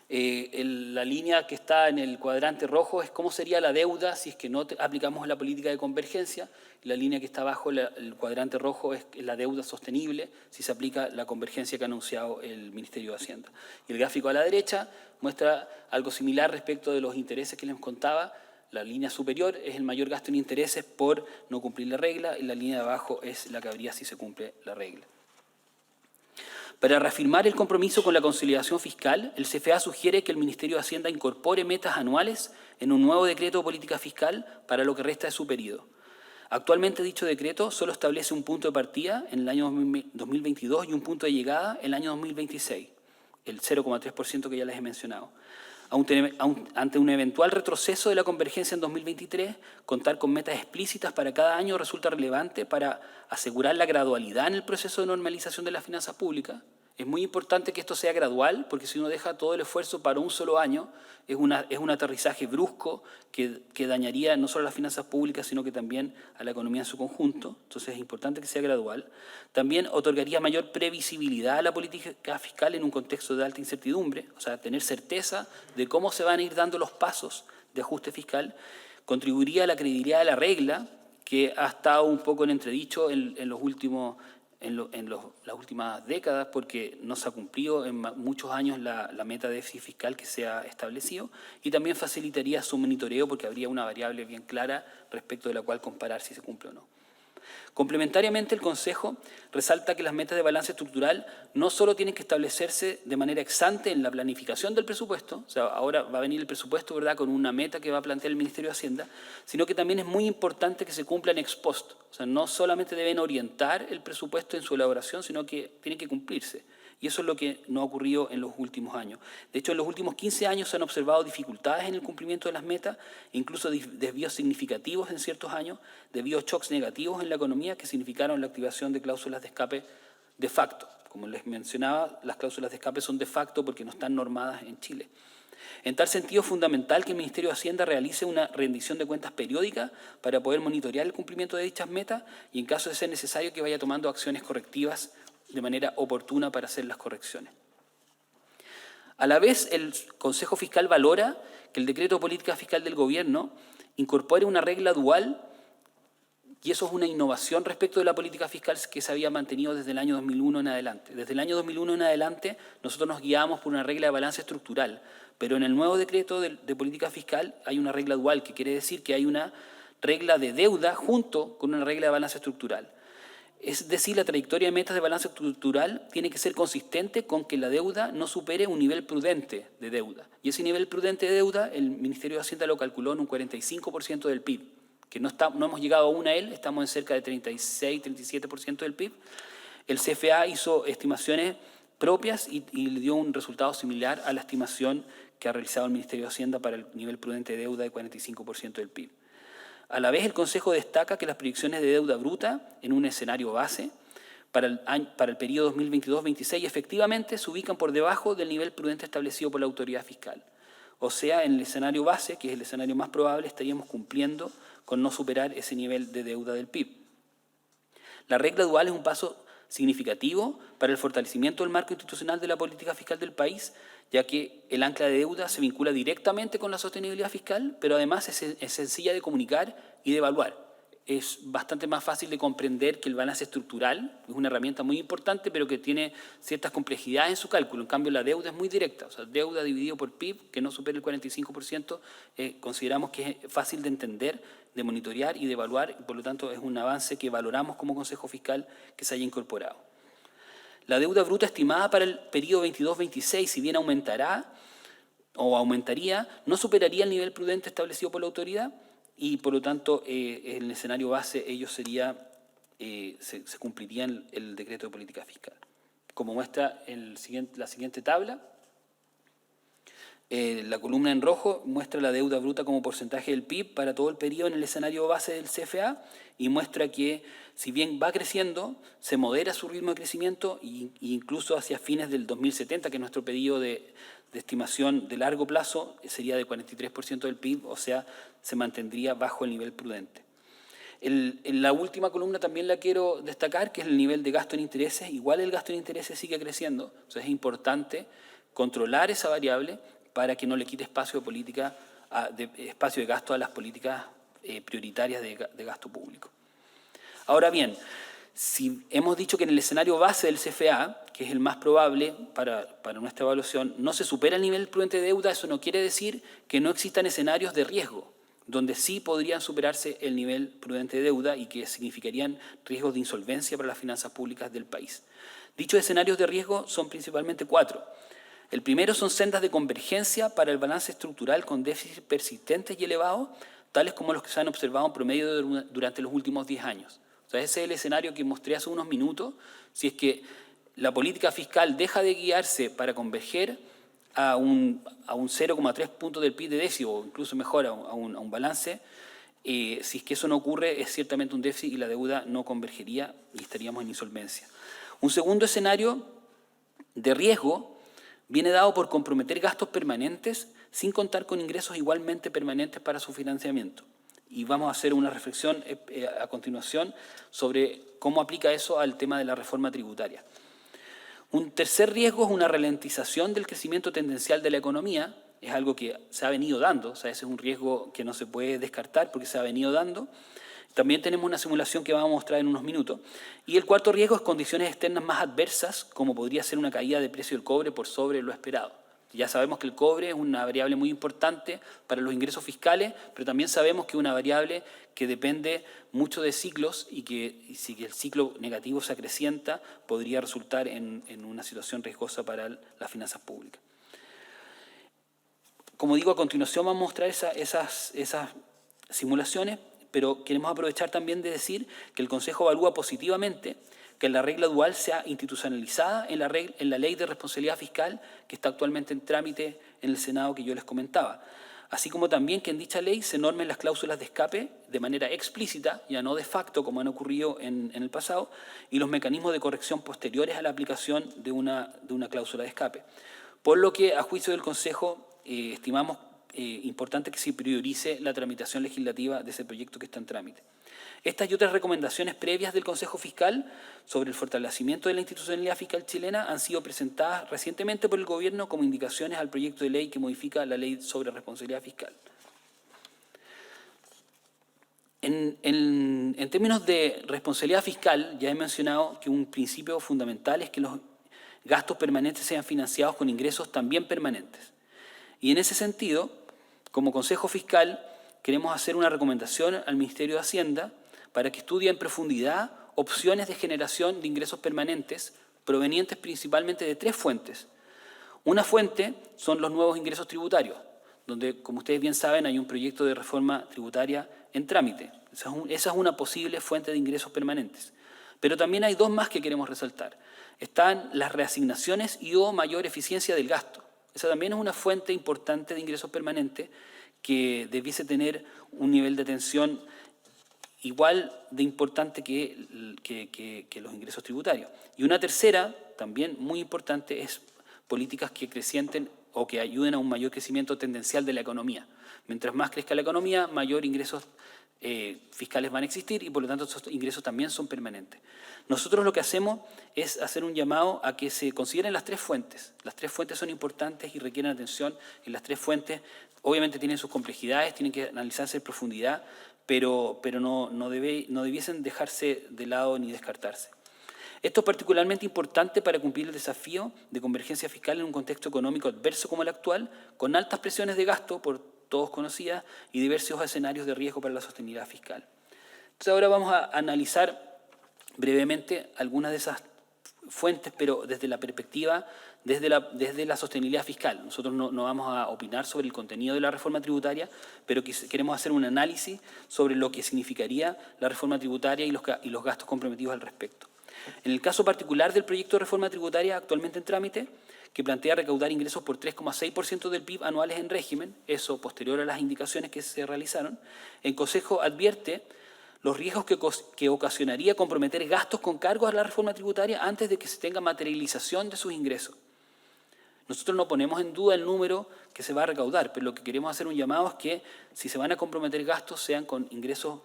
La línea que está en el cuadrante rojo es cómo sería la deuda si es que no aplicamos la política de convergencia. La línea que está abajo, el cuadrante rojo, es la deuda sostenible si se aplica la convergencia que ha anunciado el Ministerio de Hacienda. Y el gráfico a la derecha muestra algo similar respecto de los intereses que les contaba. La línea superior es el mayor gasto en intereses por no cumplir la regla y la línea de abajo es la que habría si se cumple la regla. Para reafirmar el compromiso con la consolidación fiscal, el CFA sugiere que el Ministerio de Hacienda incorpore metas anuales en un nuevo decreto de política fiscal para lo que resta de su periodo. Actualmente dicho decreto solo establece un punto de partida en el año 2022 y un punto de llegada en el año 2026, el 0,3% que ya les he mencionado. Ante un eventual retroceso de la convergencia en 2023, contar con metas explícitas para cada año resulta relevante para asegurar la gradualidad en el proceso de normalización de las finanzas públicas. Es muy importante que esto sea gradual, porque si uno deja todo el esfuerzo para un solo año, es un aterrizaje brusco que dañaría no solo a las finanzas públicas, sino que también a la economía en su conjunto. Entonces es importante que sea gradual. También otorgaría mayor previsibilidad a la política fiscal en un contexto de alta incertidumbre, o sea, tener certeza de cómo se van a ir dando los pasos de ajuste fiscal. Contribuiría a la credibilidad de la regla, que ha estado un poco en entredicho en las últimas décadas, porque no se ha cumplido en muchos años la meta de déficit fiscal que se ha establecido, y también facilitaría su monitoreo porque habría una variable bien clara respecto de la cual comparar si se cumple o no. Complementariamente, el Consejo resalta que las metas de balance estructural no solo tienen que establecerse de manera ex ante en la planificación del presupuesto, o sea, ahora va a venir el presupuesto, ¿verdad?, con una meta que va a plantear el Ministerio de Hacienda, sino que también es muy importante que se cumplan ex post. O sea, no solamente deben orientar el presupuesto en su elaboración, sino que tienen que cumplirse. Y eso es lo que no ha ocurrido en los últimos años. De hecho, en los últimos 15 años se han observado dificultades en el cumplimiento de las metas, incluso desvíos significativos en ciertos años, debido a shocks negativos en la economía que significaron la activación de cláusulas de escape de facto. Como les mencionaba, las cláusulas de escape son de facto porque no están normadas en Chile. En tal sentido, es fundamental que el Ministerio de Hacienda realice una rendición de cuentas periódica para poder monitorear el cumplimiento de dichas metas y, en caso de ser necesario, que vaya tomando acciones correctivas de manera oportuna para hacer las correcciones. A la vez, el Consejo Fiscal valora que el decreto de política fiscal del Gobierno incorpore una regla dual, y eso es una innovación respecto de la política fiscal que se había mantenido desde el año 2001 en adelante. Desde el año 2001 en adelante, nosotros nos guiábamos por una regla de balance estructural, pero en el nuevo decreto de política fiscal hay una regla dual, que quiere decir que hay una regla de deuda junto con una regla de balance estructural. Es decir, la trayectoria de metas de balance estructural tiene que ser consistente con que la deuda no supere un nivel prudente de deuda. Y ese nivel prudente de deuda, el Ministerio de Hacienda lo calculó en un 45% del PIB, que no hemos llegado aún a él, estamos en cerca de 36-37% del PIB. El CFA hizo estimaciones propias y le dio un resultado similar a la estimación que ha realizado el Ministerio de Hacienda para el nivel prudente de deuda de 45% del PIB. A la vez, el Consejo destaca que las proyecciones de deuda bruta en un escenario base para el periodo 2022-26 efectivamente se ubican por debajo del nivel prudente establecido por la autoridad fiscal. O sea, en el escenario base, que es el escenario más probable, estaríamos cumpliendo con no superar ese nivel de deuda del PIB. La regla dual es un paso significativo para el fortalecimiento del marco institucional de la política fiscal del país, ya que el ancla de deuda se vincula directamente con la sostenibilidad fiscal, pero además es sencilla de comunicar y de evaluar. es bastante más fácil de comprender que el balance estructural. Es una herramienta muy importante, pero que tiene ciertas complejidades en su cálculo. En cambio, la deuda es muy directa. O sea, deuda dividido por PIB, que no supere el 45%, consideramos que es fácil de entender, de monitorear y de evaluar, y por lo tanto es un avance que valoramos como Consejo Fiscal que se haya incorporado. La deuda bruta estimada para el periodo 22-26, si bien aumentará o aumentaría, no superaría el nivel prudente establecido por la autoridad, y por lo tanto en el escenario base ello sería, se cumpliría el decreto de política fiscal. Como muestra la siguiente tabla, la columna en rojo muestra la deuda bruta como porcentaje del PIB para todo el periodo en el escenario base del CFA, y muestra que si bien va creciendo, se modera su ritmo de crecimiento e incluso hacia fines del 2070, que es nuestro periodo de estimación de largo plazo, sería de 43% del PIB, o sea, se mantendría bajo el nivel prudente. En la última columna también la quiero destacar, que es el nivel de gasto en intereses. Igual el gasto en intereses sigue creciendo, o sea, es importante controlar esa variable para que no le quite espacio de gasto a las políticas prioritarias de gasto público. Ahora bien, si hemos dicho que en el escenario base del CFA, que es el más probable para nuestra evaluación, no se supera el nivel prudente de deuda, eso no quiere decir que no existan escenarios de riesgo, donde sí podrían superarse el nivel prudente de deuda y que significarían riesgos de insolvencia para las finanzas públicas del país. Dichos escenarios de riesgo son principalmente 4. El primero son sendas de convergencia para el balance estructural con déficits persistentes y elevados, tales como los que se han observado en promedio durante los últimos 10 años. O sea, ese es el escenario que mostré hace unos minutos. Si es que la política fiscal deja de guiarse para converger a un 0,3 puntos del PIB de déficit, o incluso mejor a un balance, si es que eso no ocurre, es ciertamente un déficit y la deuda no convergería y estaríamos en insolvencia. Un segundo escenario de riesgo viene dado por comprometer gastos permanentes sin contar con ingresos igualmente permanentes para su financiamiento. Y vamos a hacer una reflexión a continuación sobre cómo aplica eso al tema de la reforma tributaria. Un tercer riesgo es una ralentización del crecimiento tendencial de la economía. Es algo que se ha venido dando, o sea, ese es un riesgo que no se puede descartar porque se ha venido dando. También tenemos una simulación que vamos a mostrar en unos minutos. Y el cuarto riesgo es condiciones externas más adversas, como podría ser una caída de precio del cobre por sobre lo esperado. Ya sabemos que el cobre es una variable muy importante para los ingresos fiscales, pero también sabemos que es una variable que depende mucho de ciclos y que si el ciclo negativo se acrecienta, podría resultar en una situación riesgosa para las finanzas públicas. Como digo, a continuación vamos a mostrar esas simulaciones, pero queremos aprovechar también de decir que el Consejo evalúa positivamente que la regla dual sea institucionalizada en la Ley de Responsabilidad Fiscal que está actualmente en trámite en el Senado que yo les comentaba. Así como también que en dicha ley se normen las cláusulas de escape de manera explícita, ya no de facto como han ocurrido en el pasado, y los mecanismos de corrección posteriores a la aplicación de una cláusula de escape. Por lo que, a juicio del Consejo, estimamos importante que se priorice la tramitación legislativa de ese proyecto que está en trámite. Estas y otras recomendaciones previas del Consejo Fiscal sobre el fortalecimiento de la institucionalidad fiscal chilena han sido presentadas recientemente por el Gobierno como indicaciones al proyecto de ley que modifica la Ley sobre Responsabilidad Fiscal. En términos de responsabilidad fiscal, ya he mencionado que un principio fundamental es que los gastos permanentes sean financiados con ingresos también permanentes. Y en ese sentido, como Consejo Fiscal, queremos hacer una recomendación al Ministerio de Hacienda para que estudie en profundidad opciones de generación de ingresos permanentes provenientes principalmente de 3 fuentes. Una fuente son los nuevos ingresos tributarios, donde, como ustedes bien saben, hay un proyecto de reforma tributaria en trámite. Esa es una posible fuente de ingresos permanentes. Pero también hay 2 más que queremos resaltar. Están las reasignaciones y o mayor eficiencia del gasto. Esa también es una fuente importante de ingresos permanentes que debiese tener un nivel de atención igual de importante que los ingresos tributarios. Y una tercera, también muy importante, es políticas que acrecienten o que ayuden a un mayor crecimiento tendencial de la economía. Mientras más crezca la economía, mayor ingresos fiscales van a existir y por lo tanto esos ingresos también son permanentes. Nosotros lo que hacemos es hacer un llamado a que se consideren las 3 fuentes. Las 3 fuentes son importantes y requieren atención y las 3 fuentes obviamente tienen sus complejidades, tienen que analizarse en profundidad, pero no debiesen dejarse de lado ni descartarse. Esto es particularmente importante para cumplir el desafío de convergencia fiscal en un contexto económico adverso como el actual, con altas presiones de gasto, por todos conocidas, y diversos escenarios de riesgo para la sostenibilidad fiscal. Entonces ahora vamos a analizar brevemente algunas de esas fuentes, pero desde la perspectiva, desde la sostenibilidad fiscal. Nosotros no vamos a opinar sobre el contenido de la reforma tributaria, pero queremos hacer un análisis sobre lo que significaría la reforma tributaria y los gastos comprometidos al respecto. En el caso particular del proyecto de reforma tributaria actualmente en trámite, que plantea recaudar ingresos por 3,6% del PIB anuales en régimen, eso posterior a las indicaciones que se realizaron, el Consejo advierte los riesgos que ocasionaría comprometer gastos con cargos a la reforma tributaria antes de que se tenga materialización de sus ingresos. Nosotros no ponemos en duda el número que se va a recaudar, pero lo que queremos hacer un llamado es que si se van a comprometer gastos sean con ingresos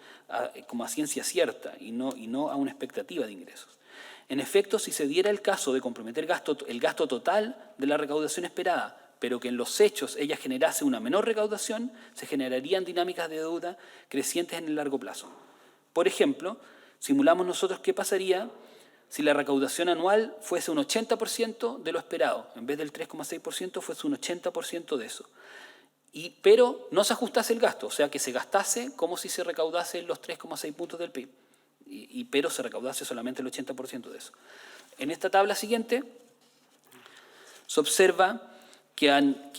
como a ciencia cierta y no a una expectativa de ingresos. En efecto, si se diera el caso de comprometer el gasto total de la recaudación esperada, pero que en los hechos ella generase una menor recaudación, se generarían dinámicas de deuda crecientes en el largo plazo. Por ejemplo, simulamos nosotros qué pasaría si la recaudación anual fuese un 80% de lo esperado, en vez del 3,6% fuese un 80% de eso. Pero no se ajustase el gasto, o sea, que se gastase como si se recaudase los 3,6 puntos del PIB, pero se recaudase solamente el 80% de eso. En esta tabla siguiente se observa que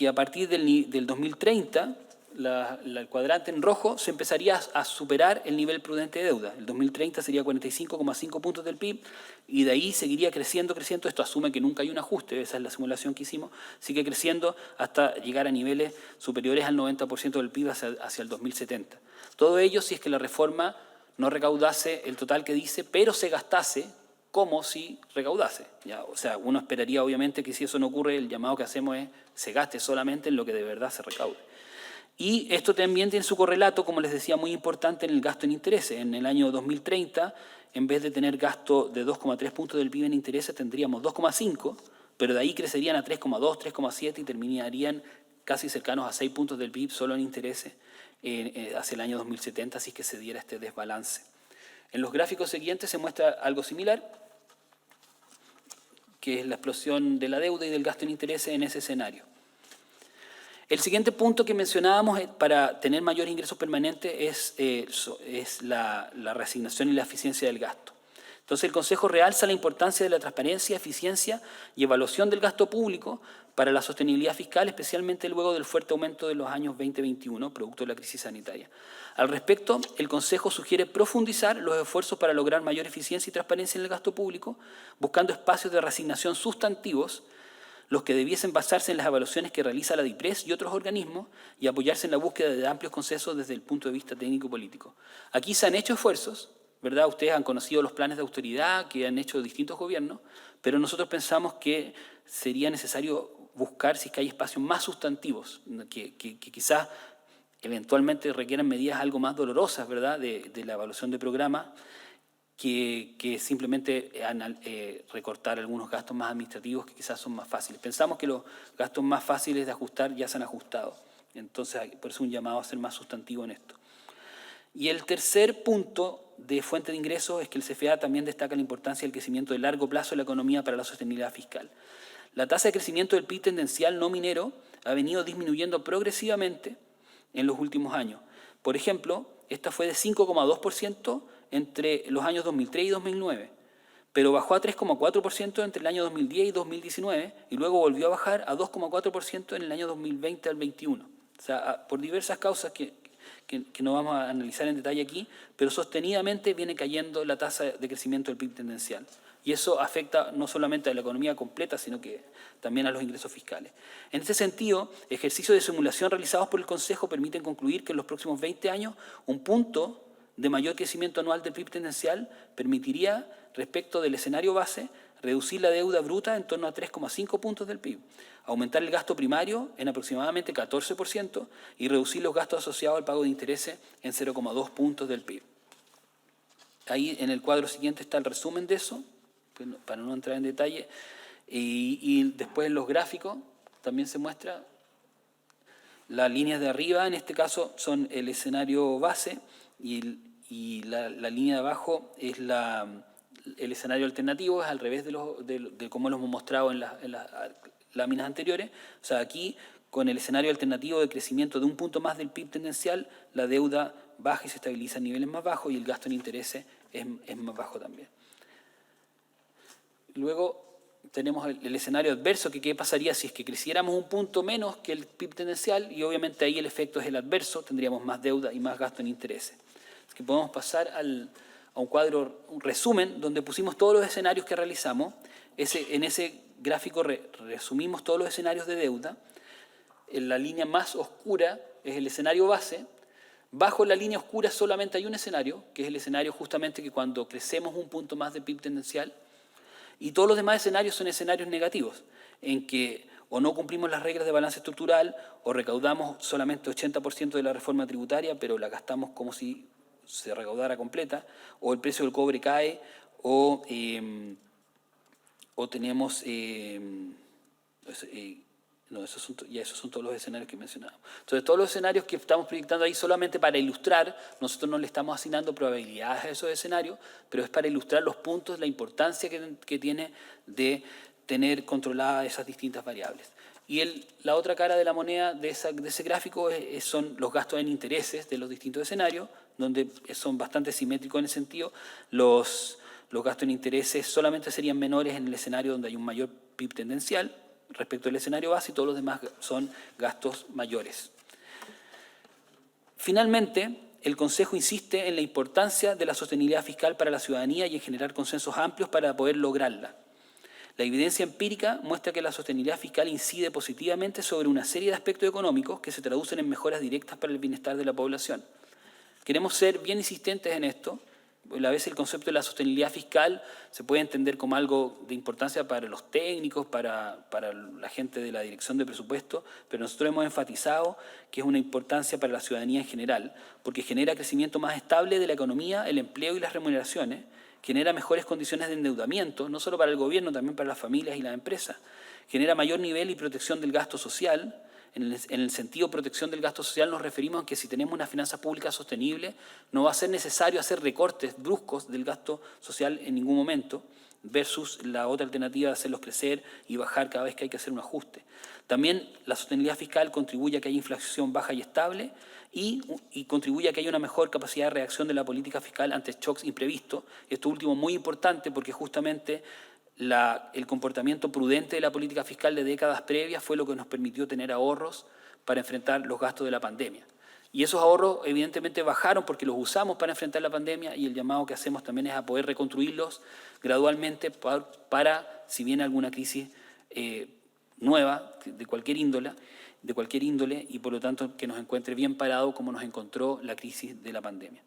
a partir del 2030, el cuadrante en rojo, se empezaría a superar el nivel prudente de deuda. El 2030 sería 45,5 puntos del PIB y de ahí seguiría creciendo. Esto asume que nunca hay un ajuste, esa es la simulación que hicimos, sigue creciendo hasta llegar a niveles superiores al 90% del PIB hacia el 2070. Todo ello si es que la reforma no recaudase el total que dice, pero se gastase como si recaudase. ¿Ya? O sea, uno esperaría obviamente que si eso no ocurre, el llamado que hacemos es se gaste solamente en lo que de verdad se recaude. Y esto también tiene su correlato, como les decía, muy importante en el gasto en intereses. En el año 2030, en vez de tener gasto de 2,3 puntos del PIB en intereses, tendríamos 2,5, pero de ahí crecerían a 3,2, 3,7 y terminarían casi cercanos a 6 puntos del PIB solo en intereses hacia el año 2070, así que se diera este desbalance. En los gráficos siguientes se muestra algo similar, que es la explosión de la deuda y del gasto en intereses en ese escenario. El siguiente punto que mencionábamos para tener mayores ingresos permanentes es la reasignación y la eficiencia del gasto. Entonces el Consejo realza la importancia de la transparencia, eficiencia y evaluación del gasto público para la sostenibilidad fiscal, especialmente luego del fuerte aumento de los años 2021, producto de la crisis sanitaria. Al respecto, el Consejo sugiere profundizar los esfuerzos para lograr mayor eficiencia y transparencia en el gasto público, buscando espacios de reasignación sustantivos, los que debiesen basarse en las evaluaciones que realiza la DIPRES y otros organismos y apoyarse en la búsqueda de amplios consensos desde el punto de vista técnico-político. Aquí se han hecho esfuerzos, ¿verdad? Ustedes han conocido los planes de austeridad que han hecho distintos gobiernos, pero nosotros pensamos que sería necesario buscar si es que hay espacios más sustantivos, que quizás eventualmente requieran medidas algo más dolorosas, ¿verdad?, de la evaluación de programas, que simplemente recortar algunos gastos más administrativos que quizás son más fáciles. Pensamos que los gastos más fáciles de ajustar ya se han ajustado, entonces por eso un llamado a ser más sustantivo en esto. Y el tercer punto de fuente de ingresos es que el CFA también destaca la importancia del crecimiento de largo plazo de la economía para la sostenibilidad fiscal. La tasa de crecimiento del PIB tendencial no minero ha venido disminuyendo progresivamente en los últimos años. Por ejemplo, esta fue de 5,2% entre los años 2003 y 2009, pero bajó a 3,4% entre el año 2010 y 2019 y luego volvió a bajar a 2,4% en el año 2020 al 2021. O sea, por diversas causas que no vamos a analizar en detalle aquí, pero sostenidamente viene cayendo la tasa de crecimiento del PIB tendencial. Y eso afecta no solamente a la economía completa, sino que también a los ingresos fiscales. En este sentido, ejercicios de simulación realizados por el Consejo permiten concluir que en los próximos 20 años un punto de mayor crecimiento anual del PIB tendencial permitiría, respecto del escenario base, reducir la deuda bruta en torno a 3,5 puntos del PIB, aumentar el gasto primario en aproximadamente 14% y reducir los gastos asociados al pago de intereses en 0,2 puntos del PIB. Ahí en el cuadro siguiente está el resumen de eso, para no entrar en detalle, y después en los gráficos también se muestra Las líneas de arriba, en este caso, son el escenario base y la línea de abajo es el escenario alternativo, es al revés de cómo lo hemos mostrado en las láminas anteriores. O sea, aquí, con el escenario alternativo de crecimiento de un punto más del PIB tendencial, la deuda baja y se estabiliza en niveles más bajos y el gasto en intereses es más bajo también. Luego tenemos el escenario adverso, que qué pasaría si es que creciéramos un punto menos que el PIB tendencial, y obviamente ahí el efecto es el adverso, tendríamos más deuda y más gasto en intereses. Así que podemos pasar a un cuadro, un resumen, donde pusimos todos los escenarios que realizamos. En ese gráfico resumimos todos los escenarios de deuda. En la línea más oscura es el escenario base. Bajo la línea oscura solamente hay un escenario, que es el escenario justamente que cuando crecemos un punto más de PIB tendencial. Y todos los demás escenarios son escenarios negativos, en que o no cumplimos las reglas de balance estructural, o recaudamos solamente 80% de la reforma tributaria, pero la gastamos como si se recaudara completa, o el precio del cobre cae, o tenemos... no, esos son todos los escenarios que mencionamos. Entonces, todos los escenarios que estamos proyectando ahí solamente para ilustrar, nosotros no le estamos asignando probabilidades a esos escenarios, pero es para ilustrar los puntos, la importancia que tiene de tener controladas esas distintas variables. Y la otra cara de la moneda de ese gráfico son los gastos en intereses de los distintos escenarios, donde son bastante simétricos en ese sentido. Los gastos en intereses solamente serían menores en el escenario donde hay un mayor PIB tendencial respecto al escenario base, y todos los demás son gastos mayores. Finalmente, el Consejo insiste en la importancia de la sostenibilidad fiscal para la ciudadanía y en generar consensos amplios para poder lograrla. La evidencia empírica muestra que la sostenibilidad fiscal incide positivamente sobre una serie de aspectos económicos que se traducen en mejoras directas para el bienestar de la población. Queremos ser bien insistentes en esto. A veces el concepto de la sostenibilidad fiscal se puede entender como algo de importancia para los técnicos, para la gente de la dirección de presupuesto, pero nosotros hemos enfatizado que es una importancia para la ciudadanía en general, porque genera crecimiento más estable de la economía, el empleo y las remuneraciones, genera mejores condiciones de endeudamiento, no solo para el gobierno, también para las familias y las empresas, genera mayor nivel y protección del gasto social. En el sentido de protección del gasto social nos referimos a que si tenemos una finanza pública sostenible, no va a ser necesario hacer recortes bruscos del gasto social en ningún momento, versus la otra alternativa de hacerlos crecer y bajar cada vez que hay que hacer un ajuste. También la sostenibilidad fiscal contribuye a que haya inflación baja y estable y contribuye a que haya una mejor capacidad de reacción de la política fiscal ante shocks imprevistos. Esto último muy importante porque justamente el comportamiento prudente de la política fiscal de décadas previas fue lo que nos permitió tener ahorros para enfrentar los gastos de la pandemia. Y esos ahorros evidentemente bajaron porque los usamos para enfrentar la pandemia, y el llamado que hacemos también es a poder reconstruirlos gradualmente para si viene alguna crisis nueva de cualquier índole, y por lo tanto que nos encuentre bien parado como nos encontró la crisis de la pandemia.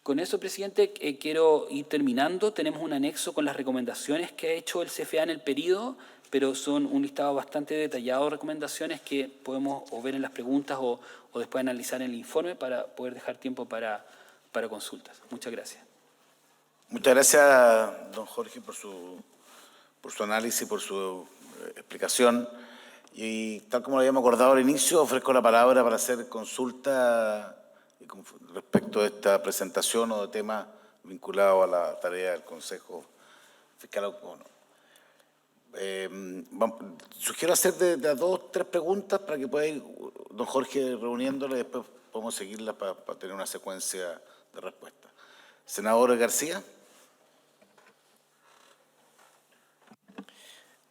Con eso, presidente, quiero ir terminando. Tenemos un anexo con las recomendaciones que ha hecho el CFA en el periodo, pero son un listado bastante detallado de recomendaciones que podemos o ver en las preguntas o después analizar en el informe para poder dejar tiempo para consultas. Muchas gracias. Muchas gracias, don Jorge, por su análisis, por su explicación. Y tal como lo habíamos acordado al inicio, ofrezco la palabra para hacer consulta respecto a esta presentación o de temas vinculados a la tarea del Consejo Fiscal Autónomo. Sugiero hacer de 2 o 3 preguntas para que pueda ir don Jorge reuniéndole, y después podemos seguirlas para tener una secuencia de respuestas. Senador García.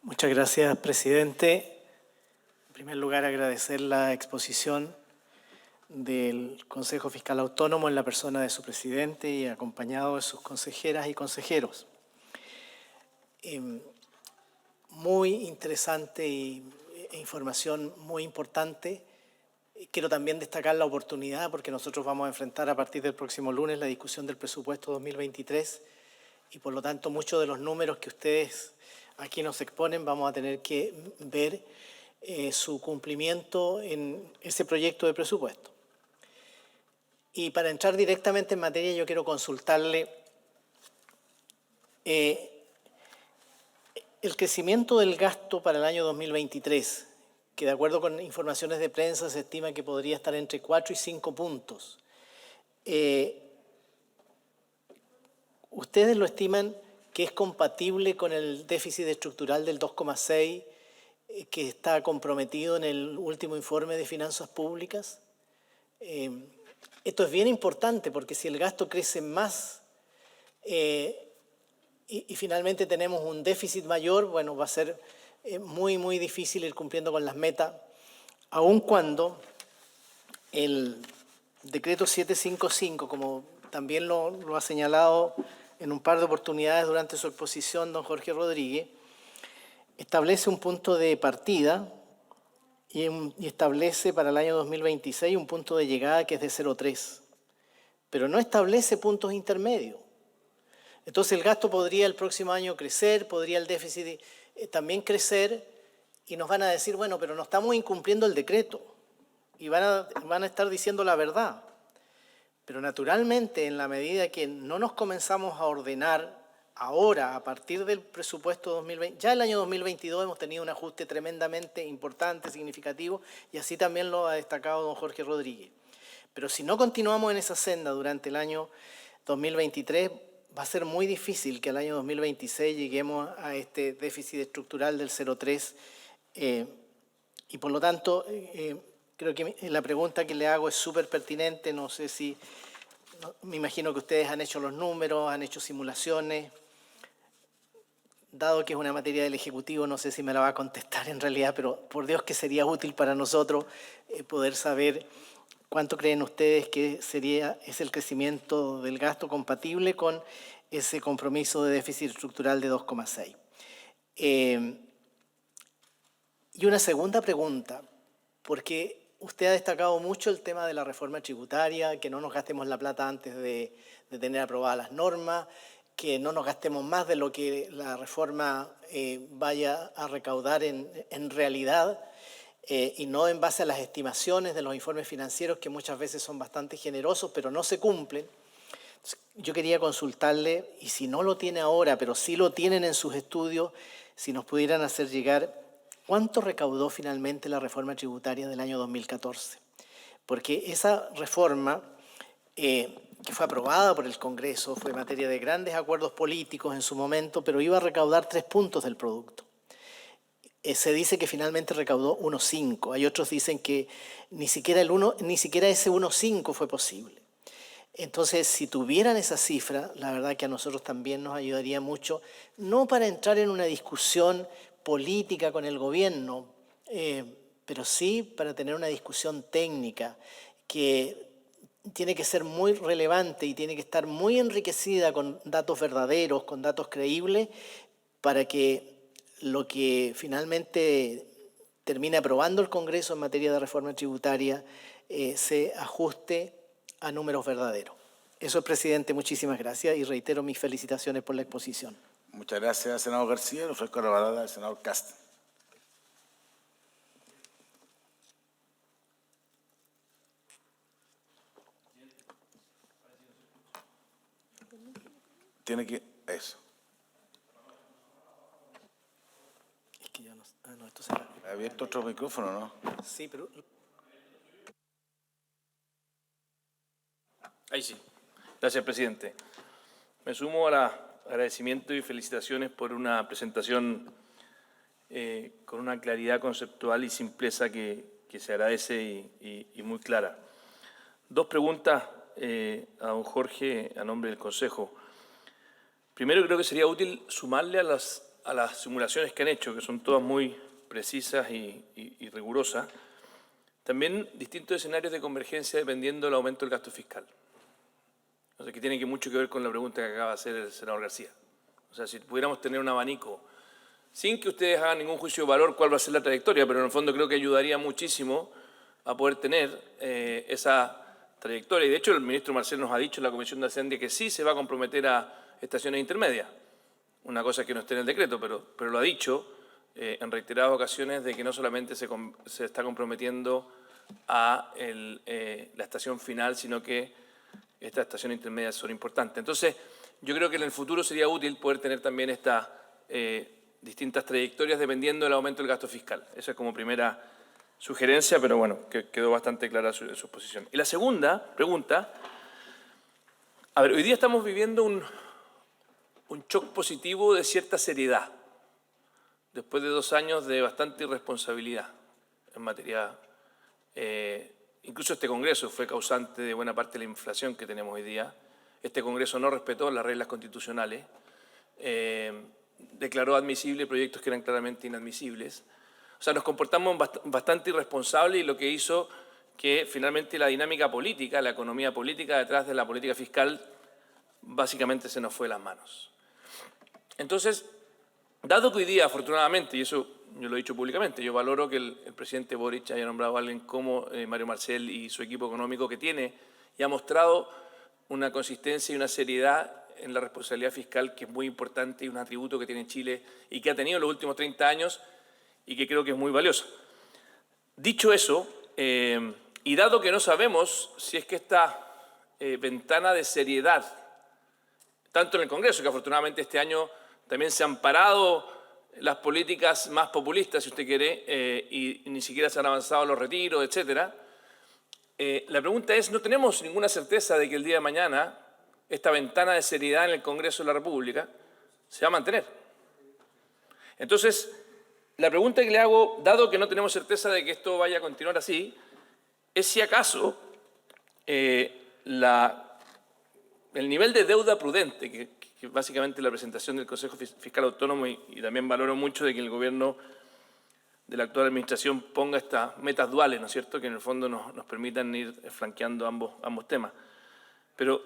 Muchas gracias, presidente. En primer lugar, agradecer la exposición del Consejo Fiscal Autónomo en la persona de su presidente y acompañado de sus consejeras y consejeros. Muy interesante e información muy importante. Quiero también destacar la oportunidad, porque nosotros vamos a enfrentar a partir del próximo lunes la discusión del presupuesto 2023 y por lo tanto muchos de los números que ustedes aquí nos exponen vamos a tener que ver su cumplimiento en ese proyecto de presupuesto. Y para entrar directamente en materia, yo quiero consultarle el crecimiento del gasto para el año 2023, que de acuerdo con informaciones de prensa se estima que podría estar entre 4 y 5 puntos. ¿Ustedes lo estiman que es compatible con el déficit estructural del 2,6 que está comprometido en el último informe de finanzas públicas? Esto es bien importante porque si el gasto crece más y finalmente tenemos un déficit mayor, bueno, va a ser muy difícil ir cumpliendo con las metas, aun cuando el decreto 755, como también lo ha señalado en un par de oportunidades durante su exposición don Jorge Rodríguez, establece un punto de partida y establece para el año 2026 un punto de llegada que es de 0,3, pero no establece puntos intermedios. Entonces el gasto podría el próximo año crecer, podría el déficit también crecer y nos van a decir, bueno, pero no estamos incumpliendo el decreto y van a estar diciendo la verdad. Pero naturalmente, en la medida que no nos comenzamos a ordenar ahora, a partir del presupuesto 2020, ya el año 2022 hemos tenido un ajuste tremendamente importante, significativo, y así también lo ha destacado don Jorge Rodríguez. Pero si no continuamos en esa senda durante el año 2023, va a ser muy difícil que al año 2026 lleguemos a este déficit estructural del 0,3 y por lo tanto creo que la pregunta que le hago es súper pertinente. No sé si, me imagino que ustedes han hecho los números, han hecho simulaciones. Dado que es una materia del Ejecutivo, no sé si me la va a contestar en realidad, pero por Dios que sería útil para nosotros poder saber cuánto creen ustedes que es el crecimiento del gasto compatible con ese compromiso de déficit estructural de 2,6. Y una segunda pregunta, porque usted ha destacado mucho el tema de la reforma tributaria, que no nos gastemos la plata antes de tener aprobadas las normas, que no nos gastemos más de lo que la reforma vaya a recaudar en realidad y no en base a las estimaciones de los informes financieros que muchas veces son bastante generosos pero no se cumplen. Yo quería consultarle, y si no lo tiene ahora, pero sí lo tienen en sus estudios, si nos pudieran hacer llegar cuánto recaudó finalmente la reforma tributaria del año 2014. Porque esa reforma que fue aprobada por el Congreso, fue materia de grandes acuerdos políticos en su momento, pero iba a recaudar 3 puntos del producto. Se dice que finalmente recaudó 1,5. Hay otros dicen que ni siquiera ese 1,5 fue posible. Entonces, si tuvieran esa cifra, la verdad que a nosotros también nos ayudaría mucho, no para entrar en una discusión política con el gobierno, pero sí para tener una discusión técnica que tiene que ser muy relevante y tiene que estar muy enriquecida con datos verdaderos, con datos creíbles, para que lo que finalmente termine aprobando el Congreso en materia de reforma tributaria se ajuste a números verdaderos. Eso, presidente, muchísimas gracias y reitero mis felicitaciones por la exposición. Muchas gracias, senador García. Le ofrezco la palabra al senador Cast. Tiene que... Eso. Es que yo no... no, esto será... ¿Ha abierto otro micrófono, no? Sí, pero... Ahí sí. Gracias, presidente. Me sumo al agradecimiento y felicitaciones por una presentación con una claridad conceptual y simpleza que se agradece y muy clara. 2 preguntas a don Jorge a nombre del Consejo. Primero, creo que sería útil sumarle a las simulaciones que han hecho, que son todas muy precisas y rigurosas, también distintos escenarios de convergencia dependiendo del aumento del gasto fiscal. O sea, que tiene mucho que ver con la pregunta que acaba de hacer el senador García. O sea, si pudiéramos tener un abanico, sin que ustedes hagan ningún juicio de valor cuál va a ser la trayectoria, pero en el fondo creo que ayudaría muchísimo a poder tener esa trayectoria. Y de hecho el ministro Marcel nos ha dicho en la Comisión de Hacienda que sí se va a comprometer a estaciones intermedias. Una cosa es que no esté en el decreto, pero lo ha dicho en reiteradas ocasiones de que no solamente se está comprometiendo a la estación final, sino que estas estaciones intermedias son importantes. Entonces, yo creo que en el futuro sería útil poder tener también estas distintas trayectorias dependiendo del aumento del gasto fiscal. Esa es como primera sugerencia, pero bueno, que quedó bastante clara su posición. Y la segunda pregunta, a ver, hoy día estamos viviendo un shock positivo de cierta seriedad, después de 2 años de bastante irresponsabilidad en materia, incluso este Congreso fue causante de buena parte de la inflación que tenemos hoy día. Este Congreso no respetó las reglas constitucionales, declaró admisibles proyectos que eran claramente inadmisibles. O sea, nos comportamos bastante irresponsable y lo que hizo que finalmente la dinámica política, la economía política detrás de la política fiscal, básicamente se nos fue de las manos. Entonces, dado que hoy día, afortunadamente, y eso yo lo he dicho públicamente, yo valoro que el presidente Boric haya nombrado a alguien como Mario Marcel y su equipo económico que tiene y ha mostrado una consistencia y una seriedad en la responsabilidad fiscal que es muy importante y un atributo que tiene Chile y que ha tenido en los últimos 30 años y que creo que es muy valioso. Dicho eso, y dado que no sabemos si es que esta ventana de seriedad, tanto en el Congreso, que afortunadamente este año también se han parado las políticas más populistas, si usted quiere, y ni siquiera se han avanzado los retiros, etcétera. La pregunta es, no tenemos ninguna certeza de que el día de mañana esta ventana de seriedad en el Congreso de la República se va a mantener. Entonces, la pregunta que le hago, dado que no tenemos certeza de que esto vaya a continuar así, es si acaso el nivel de deuda prudente, que básicamente la presentación del Consejo Fiscal Autónomo, y también valoro mucho de que el gobierno de la actual administración ponga estas metas duales, ¿no es cierto?, que en el fondo nos permitan ir flanqueando ambos temas. Pero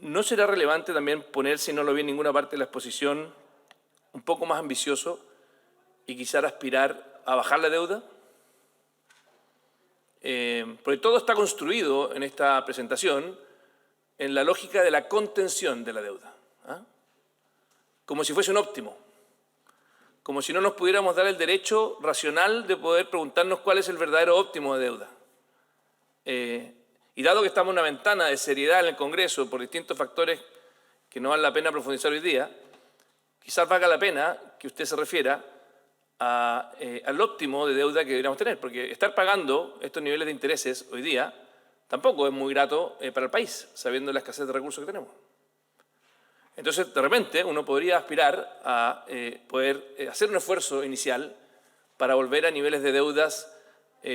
¿no será relevante también poner, si no lo vi en ninguna parte de la exposición, un poco más ambicioso y quizás aspirar a bajar la deuda? Porque todo está construido en esta presentación en la lógica de la contención de la deuda, ¿ah? Como si fuese un óptimo, como si no nos pudiéramos dar el derecho racional de poder preguntarnos cuál es el verdadero óptimo de deuda. Y dado que estamos en una ventana de seriedad en el Congreso por distintos factores que no vale la pena profundizar hoy día, quizás valga la pena que usted se refiera al óptimo de deuda que deberíamos tener, porque estar pagando estos niveles de intereses hoy día tampoco es muy grato para el país, sabiendo la escasez de recursos que tenemos. Entonces, de repente, uno podría aspirar a poder hacer un esfuerzo inicial para volver a niveles de deudas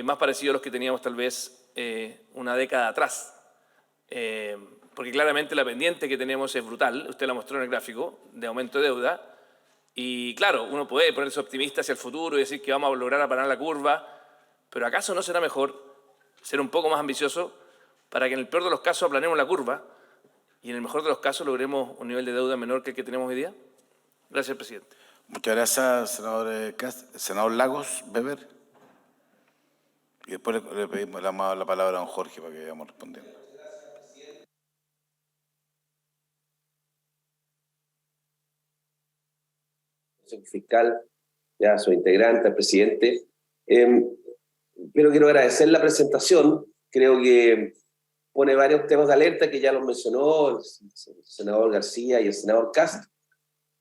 más parecidos a los que teníamos tal vez una década atrás. Porque claramente la pendiente que tenemos es brutal, usted la mostró en el gráfico, de aumento de deuda. Y claro, uno puede ponerse optimista hacia el futuro y decir que vamos a lograr aplanar la curva, pero ¿acaso no será mejor ser un poco más ambicioso para que en el peor de los casos aplanemos la curva y en el mejor de los casos logremos un nivel de deuda menor que el que tenemos hoy día? Gracias, presidente. Muchas gracias, senador Kast. Senador Lagos, Weber. Y después le pedimos la palabra a don Jorge para que vayamos respondiendo. Fiscal, ya su integrante, el presidente. Pero quiero agradecer la presentación. Creo que pone varios temas de alerta que ya los mencionó el senador García y el senador Kast.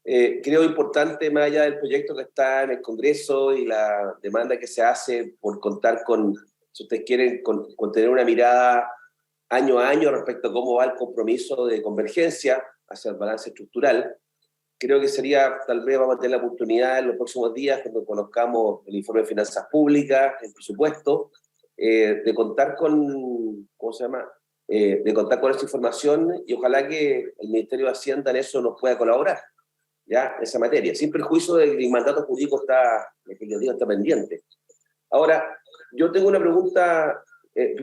Creo importante, más allá del proyecto que está en el Congreso y la demanda que se hace por contar con, si ustedes quieren, con tener una mirada año a año respecto a cómo va el compromiso de convergencia hacia el balance estructural. Creo que sería, tal vez vamos a tener la oportunidad en los próximos días, cuando conozcamos el informe de finanzas públicas, el presupuesto, de contar con, ¿cómo se llama?, de contar con esta información, y ojalá que el Ministerio de Hacienda en eso nos pueda colaborar, ya, en esa materia, sin perjuicio de que el mandato jurídico está pendiente. Ahora, yo tengo una pregunta,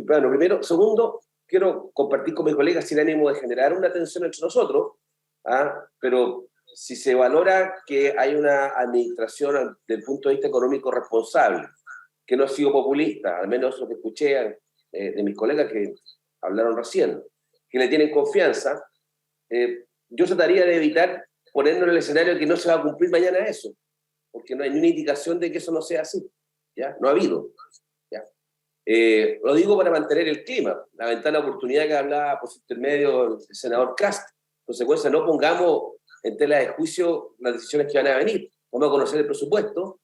bueno, primero, segundo, quiero compartir con mis colegas sin ánimo de generar una tensión entre nosotros, pero si se valora que hay una administración desde el punto de vista económico responsable, que no ha sido populista, al menos lo que escuché de mis colegas que hablaron recién, que le tienen confianza, yo trataría de evitar ponernos en el escenario de que no se va a cumplir mañana eso, porque no hay ni una indicación de que eso no sea así, ¿ya? No ha habido, ¿ya? Lo digo para mantener el clima, la ventana de oportunidad que hablaba por su intermedio el senador Kast. En consecuencia, no pongamos en tela de juicio las decisiones que van a venir. Vamos a conocer el presupuesto.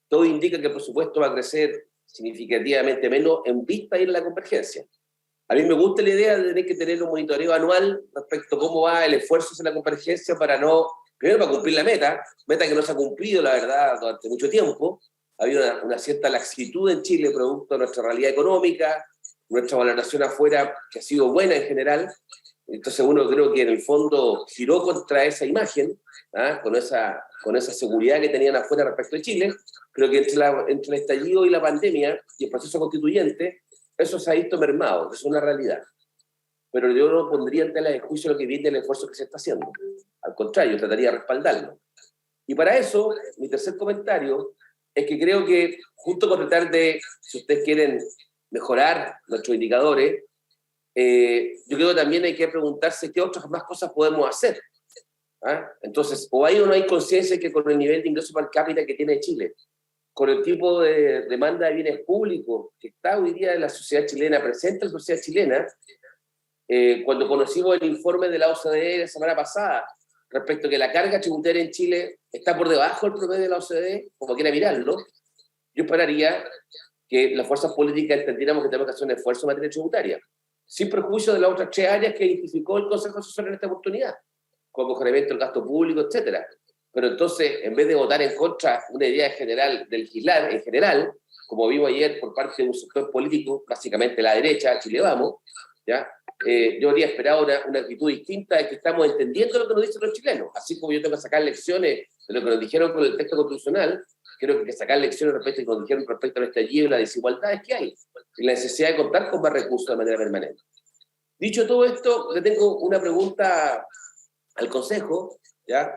Todo indica que el presupuesto va a crecer significativamente menos en vista de ir a la convergencia. A mí me gusta la idea de tener que tener un monitoreo anual respecto a cómo va el esfuerzo hacia la convergencia para no, primero para cumplir la meta que no se ha cumplido, la verdad, durante mucho tiempo. Ha habido una cierta laxitud en Chile producto de nuestra realidad económica, nuestra valoración afuera que ha sido buena en general. Entonces uno creo que en el fondo giró contra esa imagen, ¿ah? con esa seguridad que tenían afuera respecto de Chile. Creo que entre el estallido y la pandemia y el proceso constituyente, eso se ha visto mermado, es una realidad. Pero yo no pondría en tela de juicio lo que viene del esfuerzo que se está haciendo. Al contrario, trataría de respaldarlo. Y para eso, mi tercer comentario es que creo que, junto con tratar de, si ustedes quieren mejorar nuestros indicadores, yo creo que también hay que preguntarse qué otras más cosas podemos hacer. ¿Ah? Entonces, o hay o no hay conciencia que con el nivel de ingreso per cápita que tiene Chile, con el tipo de demanda de bienes públicos que está hoy día en la sociedad chilena, presente en la sociedad chilena, cuando conocimos el informe de la OCDE la semana pasada, respecto a que la carga tributaria en Chile está por debajo del promedio de la OCDE, como quiera mirarlo, yo esperaría que las fuerzas políticas entendiéramos que tenemos que hacer un esfuerzo en materia tributaria, sin perjuicio de las otras 3 áreas que identificó el Consejo Asesor en esta oportunidad, como mejoramiento del gasto público, etc. Pero entonces, en vez de votar en contra una idea general del legislar en general, como vimos ayer por parte de un sector político, básicamente la derecha, Chile Vamos, ¿ya? Yo habría esperado una actitud distinta de que estamos entendiendo lo que nos dicen los chilenos, así como yo tengo que sacar lecciones de lo que nos dijeron con el texto constitucional, creo que hay que sacar lecciones respecto a lo que nos dijeron respecto al estallido y las desigualdades que hay, y la necesidad de contar con más recursos de manera permanente. Dicho todo esto, le tengo una pregunta al Consejo, ¿ya?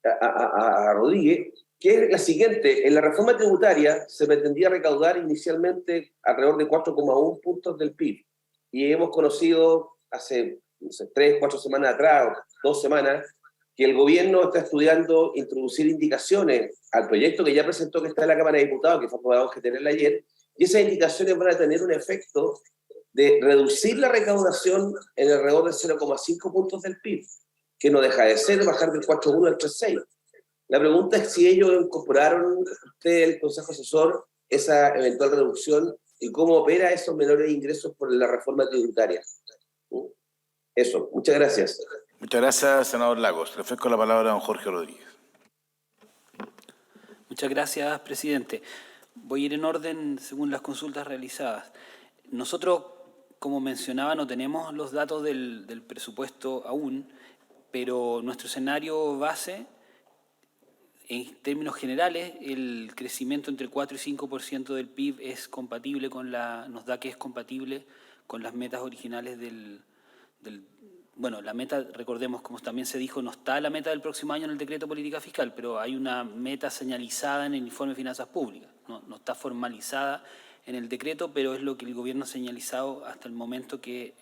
A Rodríguez, que es la siguiente. En la reforma tributaria se pretendía recaudar inicialmente alrededor de 4,1 puntos del PIB, y hemos conocido hace, no sé, 3, 4 semanas atrás, 2 semanas, que el gobierno está estudiando introducir indicaciones al proyecto que ya presentó, que está en la Cámara de Diputados, que fue aprobado que tenerla ayer, y esas indicaciones van a tener un efecto de reducir la recaudación en alrededor de 0,5 puntos del PIB, que no deja de ser bajar del 4,1 al 3,6. La pregunta es si ellos incorporaron, usted, el Consejo Asesor, esa eventual reducción y cómo opera esos menores ingresos por la reforma tributaria. Eso, muchas gracias. Muchas gracias, senador Lagos. Le ofrezco la palabra a don Jorge Rodríguez. Muchas gracias, presidente. Voy a ir en orden según las consultas realizadas. Nosotros, como mencionaba, no tenemos los datos del presupuesto aún, pero nuestro escenario base, en términos generales, el crecimiento entre 4 y 5% del PIB es compatible nos da que es compatible con las metas originales bueno, la meta, recordemos, como también se dijo, no está la meta del próximo año en el decreto de política fiscal, pero hay una meta señalizada en el informe de finanzas públicas. No está formalizada en el decreto, pero es lo que el gobierno ha señalizado hasta el momento que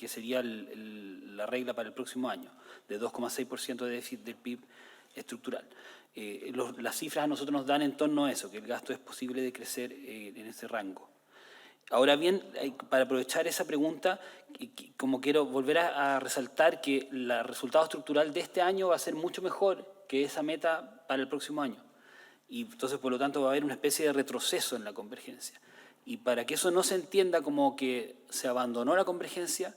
sería la regla para el próximo año, de 2,6% de déficit del PIB estructural. Las cifras a nosotros nos dan en torno a eso, que el gasto es posible de crecer en ese rango. Ahora bien, para aprovechar esa pregunta, como quiero volver a resaltar que el resultado estructural de este año va a ser mucho mejor que esa meta para el próximo año. Y entonces, por lo tanto, va a haber una especie de retroceso en la convergencia. Y para que eso no se entienda como que se abandonó la convergencia,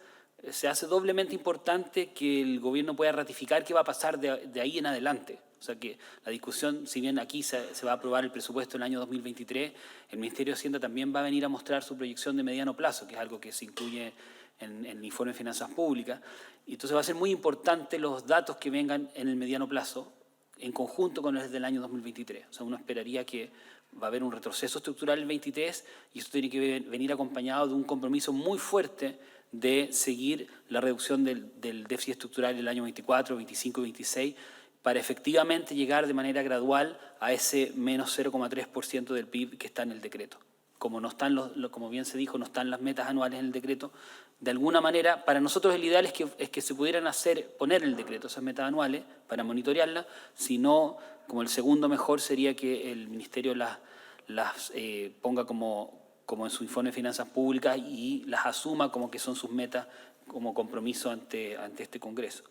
se hace doblemente importante que el gobierno pueda ratificar qué va a pasar de ahí en adelante. O sea que la discusión, si bien aquí se va a aprobar el presupuesto en el año 2023, el Ministerio de Hacienda también va a venir a mostrar su proyección de mediano plazo, que es algo que se incluye en el informe de finanzas públicas. Y entonces va a ser muy importante los datos que vengan en el mediano plazo, en conjunto con los del año 2023. O sea, uno esperaría que va a haber un retroceso estructural en el 23 y esto tiene que venir acompañado de un compromiso muy fuerte de seguir la reducción del déficit estructural en el año 24, 25 y 26 para efectivamente llegar de manera gradual a ese menos 0,3% del PIB que está en el decreto. Como no están como bien se dijo, no están las metas anuales en el decreto, de alguna manera, para nosotros el ideal es que se pudieran poner en el decreto esas metas anuales para monitorearlas, si no, como el segundo mejor sería que el Ministerio las ponga como en su informe de finanzas públicas y las asuma como que son sus metas como compromiso ante este Congreso.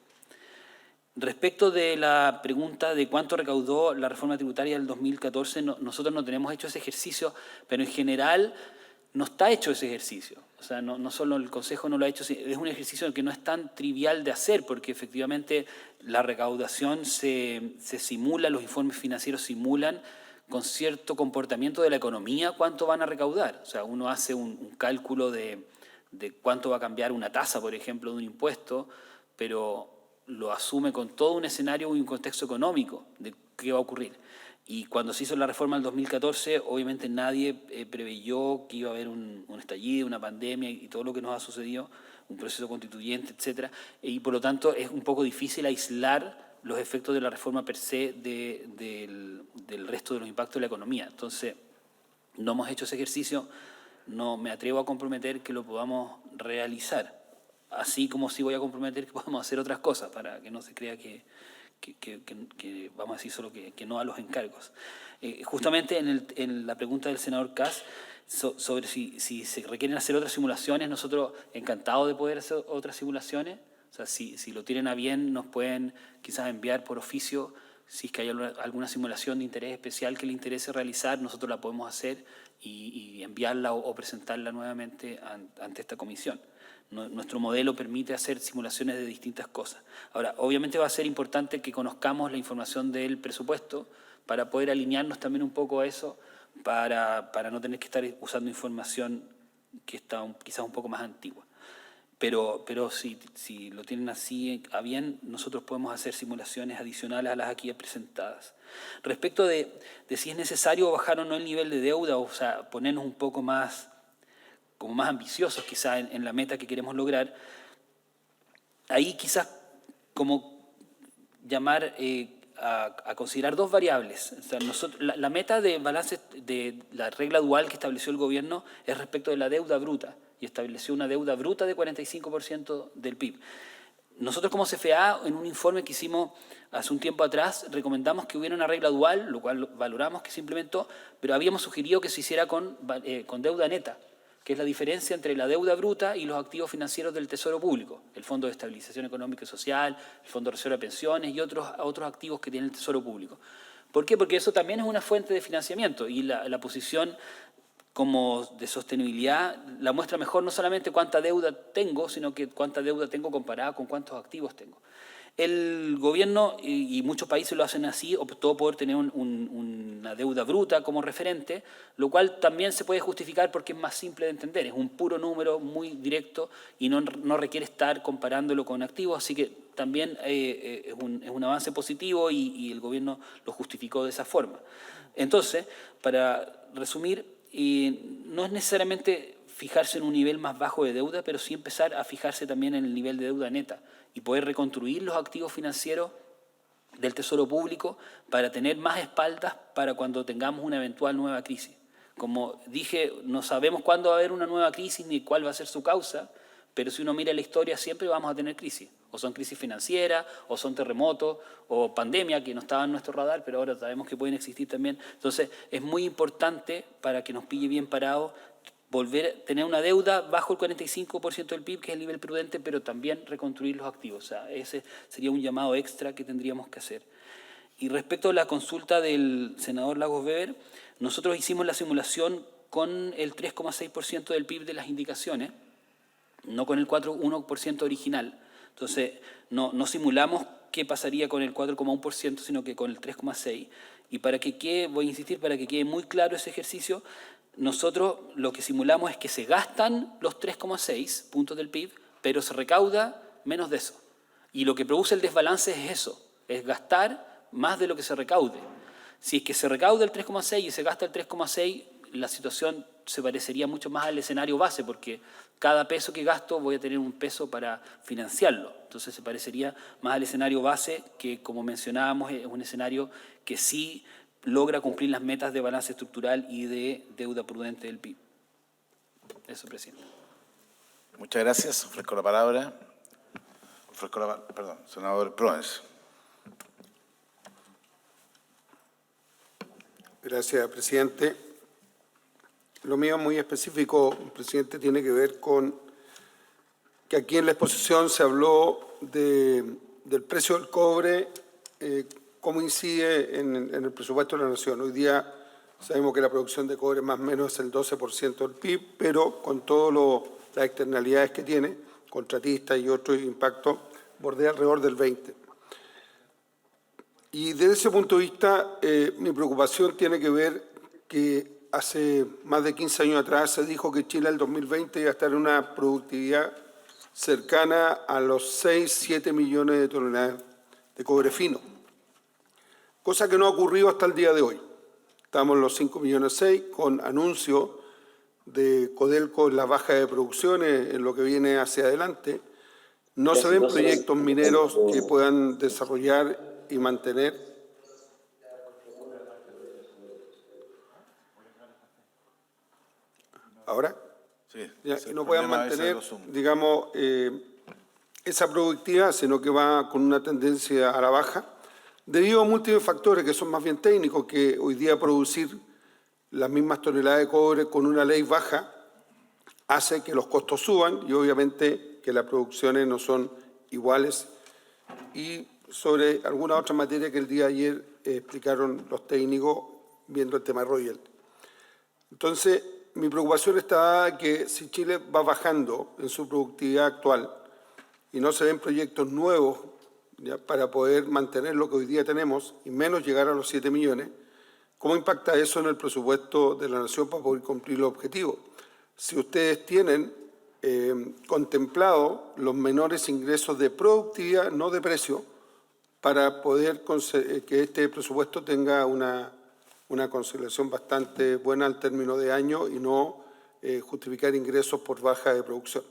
Respecto de la pregunta de cuánto recaudó la reforma tributaria del 2014, nosotros no tenemos hecho ese ejercicio, pero en general no está hecho ese ejercicio. O sea, no solo el Consejo no lo ha hecho, es un ejercicio que no es tan trivial de hacer, porque efectivamente la recaudación se simula, los informes financieros simulan con cierto comportamiento de la economía cuánto van a recaudar. O sea, uno hace un cálculo de cuánto va a cambiar una tasa, por ejemplo, de un impuesto, pero lo asume con todo un escenario y un contexto económico de qué va a ocurrir. Y cuando se hizo la reforma del 2014, obviamente nadie preveyó que iba a haber un estallido, una pandemia y todo lo que nos ha sucedido, un proceso constituyente, etcétera. Y por lo tanto es un poco difícil aislar los efectos de la reforma per se del resto de los impactos de la economía. Entonces, no hemos hecho ese ejercicio, no me atrevo a comprometer que lo podamos realizar. Así como sí voy a comprometer que podamos hacer otras cosas para que no se crea que vamos a decir solo que no a los encargos. Justamente en la pregunta del senador Kass sobre si se requieren hacer otras simulaciones, nosotros encantados de poder hacer otras simulaciones. O sea, si lo tienen a bien, nos pueden quizás enviar por oficio si es que hay alguna simulación de interés especial que le interese realizar, nosotros la podemos hacer y enviarla o presentarla nuevamente ante esta comisión. Nuestro modelo permite hacer simulaciones de distintas cosas. Ahora, obviamente va a ser importante que conozcamos la información del presupuesto para poder alinearnos también un poco a eso, para no tener que estar usando información que está quizás un poco más antigua. Pero si lo tienen así a bien, nosotros podemos hacer simulaciones adicionales a las aquí presentadas. Respecto de si es necesario bajar o no el nivel de deuda, o sea, ponernos un poco más como más ambiciosos quizás en la meta que queremos lograr, ahí quizás como llamar a considerar dos variables. O sea, la meta de balance de la regla dual que estableció el gobierno es respecto de la deuda bruta y estableció una deuda bruta de 45% del PIB. Nosotros como CFA, en un informe que hicimos hace un tiempo atrás, recomendamos que hubiera una regla dual, lo cual valoramos que se implementó, pero habíamos sugerido que se hiciera con deuda neta, que es la diferencia entre la deuda bruta y los activos financieros del Tesoro Público, el Fondo de Estabilización Económica y Social, el Fondo de Reserva de Pensiones y otros activos que tiene el Tesoro Público. ¿Por qué? Porque eso también es una fuente de financiamiento y la posición como de sostenibilidad la muestra mejor no solamente cuánta deuda tengo, sino que cuánta deuda tengo comparada con cuántos activos tengo. El gobierno, y muchos países lo hacen así, optó por tener una deuda bruta como referente, lo cual también se puede justificar porque es más simple de entender, es un puro número muy directo y no requiere estar comparándolo con activos, así que también es un avance positivo y el gobierno lo justificó de esa forma. Entonces, para resumir, no es necesariamente fijarse en un nivel más bajo de deuda, pero sí empezar a fijarse también en el nivel de deuda neta y poder reconstruir los activos financieros del Tesoro Público para tener más espaldas para cuando tengamos una eventual nueva crisis. Como dije, no sabemos cuándo va a haber una nueva crisis ni cuál va a ser su causa, pero si uno mira la historia siempre vamos a tener crisis. O son crisis financieras, o son terremotos, o pandemia que no estaba en nuestro radar, pero ahora sabemos que pueden existir también. Entonces es muy importante para que nos pille bien parados volver a tener una deuda bajo el 45% del PIB, que es el nivel prudente, pero también reconstruir los activos. O sea, ese sería un llamado extra que tendríamos que hacer. Y respecto a la consulta del senador Lagos Weber, nosotros hicimos la simulación con el 3,6% del PIB de las indicaciones, no con el 4,1% original. Entonces, no simulamos qué pasaría con el 4,1%, sino que con el 3,6%. Y para que quede, voy a insistir, para que quede muy claro ese ejercicio, nosotros lo que simulamos es que se gastan los 3,6 puntos del PIB, pero se recauda menos de eso. Y lo que produce el desbalance es eso, es gastar más de lo que se recaude. Si es que se recauda el 3,6 y se gasta el 3,6, la situación se parecería mucho más al escenario base, porque cada peso que gasto voy a tener un peso para financiarlo. Entonces se parecería más al escenario base, que como mencionábamos es un escenario que sí logra cumplir las metas de balance estructural y de deuda prudente del PIB. Eso, presidente. Muchas gracias. Ofrezco la palabra. Senador Proens. Gracias, presidente. Lo mío muy específico, presidente, tiene que ver con que aquí en la exposición se habló de del precio del cobre, cómo incide en el presupuesto de la Nación. Hoy día sabemos que la producción de cobre más o menos es el 12% del PIB, pero con todas las externalidades que tiene, contratistas y otros impactos, bordea alrededor del 20%. Y desde ese punto de vista, mi preocupación tiene que ver que hace más de 15 años atrás se dijo que Chile en el 2020 iba a estar en una productividad cercana a los 6-7 millones de toneladas de cobre fino, cosa que no ha ocurrido hasta el día de hoy. Estamos en los 5,6 millones con anuncio de Codelco en la baja de producciones en lo que viene hacia adelante. No se ven proyectos mineros que puedan desarrollar y mantener. ¿Ahora? Sí, Y no puedan mantener, digamos, esa productividad, sino que va con una tendencia a la baja, debido a múltiples factores que son más bien técnicos, que hoy día producir las mismas toneladas de cobre con una ley baja hace que los costos suban y obviamente que las producciones no son iguales. Y sobre alguna otra materia que el día de ayer explicaron los técnicos viendo el tema royalty. Entonces, mi preocupación está dada que si Chile va bajando en su productividad actual y no se ven proyectos nuevos ya, para poder mantener lo que hoy día tenemos y menos llegar a los 7 millones, ¿cómo impacta eso en el presupuesto de la Nación para poder cumplir los objetivos? Si ustedes tienen contemplado los menores ingresos de productividad, no de precio, para poder que este presupuesto tenga una consolidación bastante buena al término de año y no justificar ingresos por baja de producción.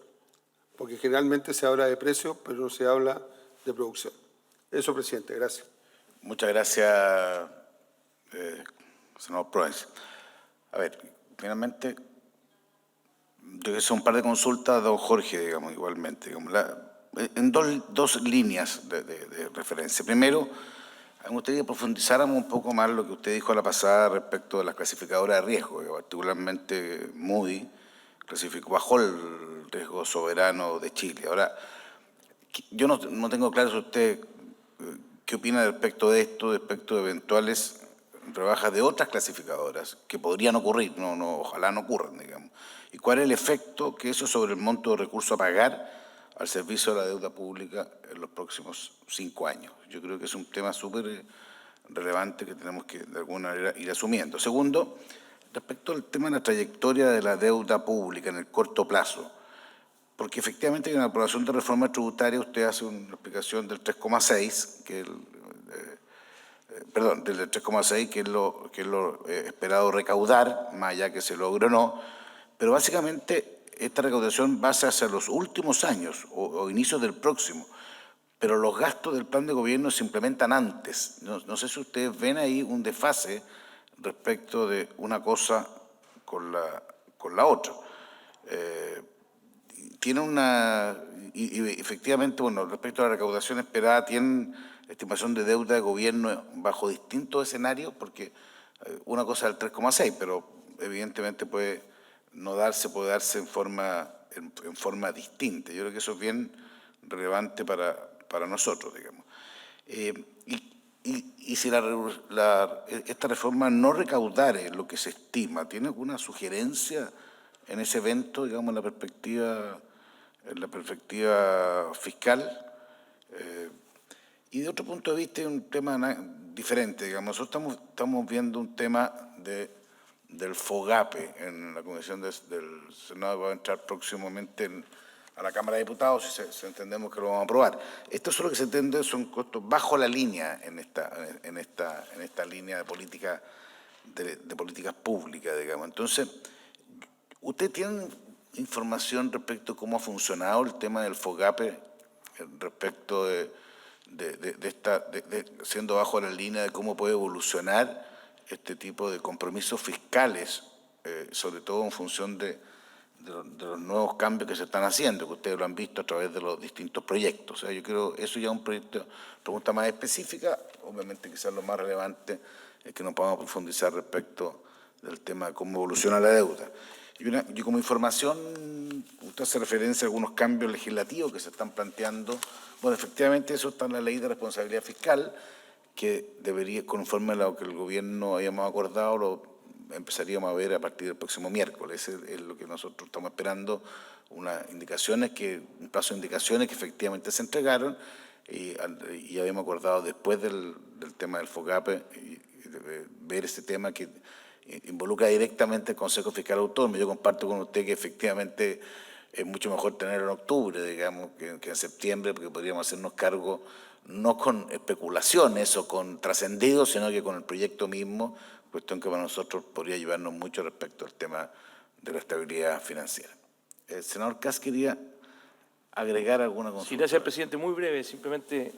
Porque generalmente se habla de precios, pero no se habla de producción. Eso, presidente. Gracias. Muchas gracias, senador Proens. A ver, finalmente, yo creo que son un par de consultas, don Jorge, digamos, igualmente. Digamos, en dos líneas de referencia. Primero, me gustaría que profundizáramos un poco más lo que usted dijo a la pasada respecto de las clasificadoras de riesgo, que particularmente Moody clasificó bajo el riesgo soberano de Chile. Ahora, yo no tengo claro si usted qué opina respecto de esto, respecto de eventuales rebajas de otras clasificadoras que podrían ocurrir, ojalá no ocurran, digamos. ¿Y cuál es el efecto que eso sobre el monto de recursos a pagar al servicio de la deuda pública en los próximos 5 años? Yo creo que es un tema súper relevante que tenemos que de alguna manera ir asumiendo. Segundo, respecto al tema de la trayectoria de la deuda pública en el corto plazo, porque efectivamente en la aprobación de reforma tributaria usted hace una explicación del 3,6, del 3,6, que es lo esperado recaudar, más allá que se logre o no, pero básicamente esta recaudación va hacia los últimos años o inicios del próximo, pero los gastos del plan de gobierno se implementan antes. No sé si ustedes ven ahí un desfase respecto de una cosa con la otra. Y efectivamente, bueno, respecto a la recaudación esperada, ¿tienen estimación de deuda de gobierno bajo distintos escenarios? Porque una cosa es el 3,6, pero evidentemente puede darse en forma distinta. Yo creo que eso es bien relevante para nosotros, digamos. Y si esta reforma no recaudare lo que se estima, ¿tiene alguna sugerencia en ese evento, digamos, en la perspectiva fiscal? Y de otro punto de vista, es un tema diferente, digamos. Nosotros estamos viendo un tema del FOGAPE en la Comisión del Senado, que va a entrar próximamente a la Cámara de Diputados, si entendemos que lo vamos a aprobar. Esto es lo que se entiende, son costos bajo la línea en esta línea de políticas públicas, digamos. Entonces, ¿usted tiene información respecto a cómo ha funcionado el tema del FOGAPE respecto de siendo bajo la línea de cómo puede evolucionar este tipo de compromisos fiscales, sobre todo en función de los nuevos cambios que se están haciendo, que ustedes lo han visto a través de los distintos proyectos? O sea, yo creo eso ya es una pregunta más específica. Obviamente quizás lo más relevante es que nos podamos profundizar respecto del tema de cómo evoluciona la deuda. Y como información, usted hace referencia a algunos cambios legislativos que se están planteando. Bueno, efectivamente eso está en la Ley de Responsabilidad Fiscal, que debería, conforme a lo que el gobierno habíamos acordado, lo empezaríamos a ver a partir del próximo miércoles. Ese es lo que nosotros estamos esperando, unas indicaciones, un plazo de indicaciones que efectivamente se entregaron, y habíamos acordado después del tema del FOGAPE ver este tema que involucra directamente el Consejo Fiscal Autónomo. Yo comparto con usted que efectivamente es mucho mejor tenerlo en octubre, digamos, que en septiembre, porque podríamos hacernos cargo no con especulaciones o con trascendidos, sino que con el proyecto mismo, cuestión que para nosotros podría ayudarnos mucho respecto al tema de la estabilidad financiera. El senador Kass quería agregar alguna consulta. Sí, gracias, presidente. Muy breve, simplemente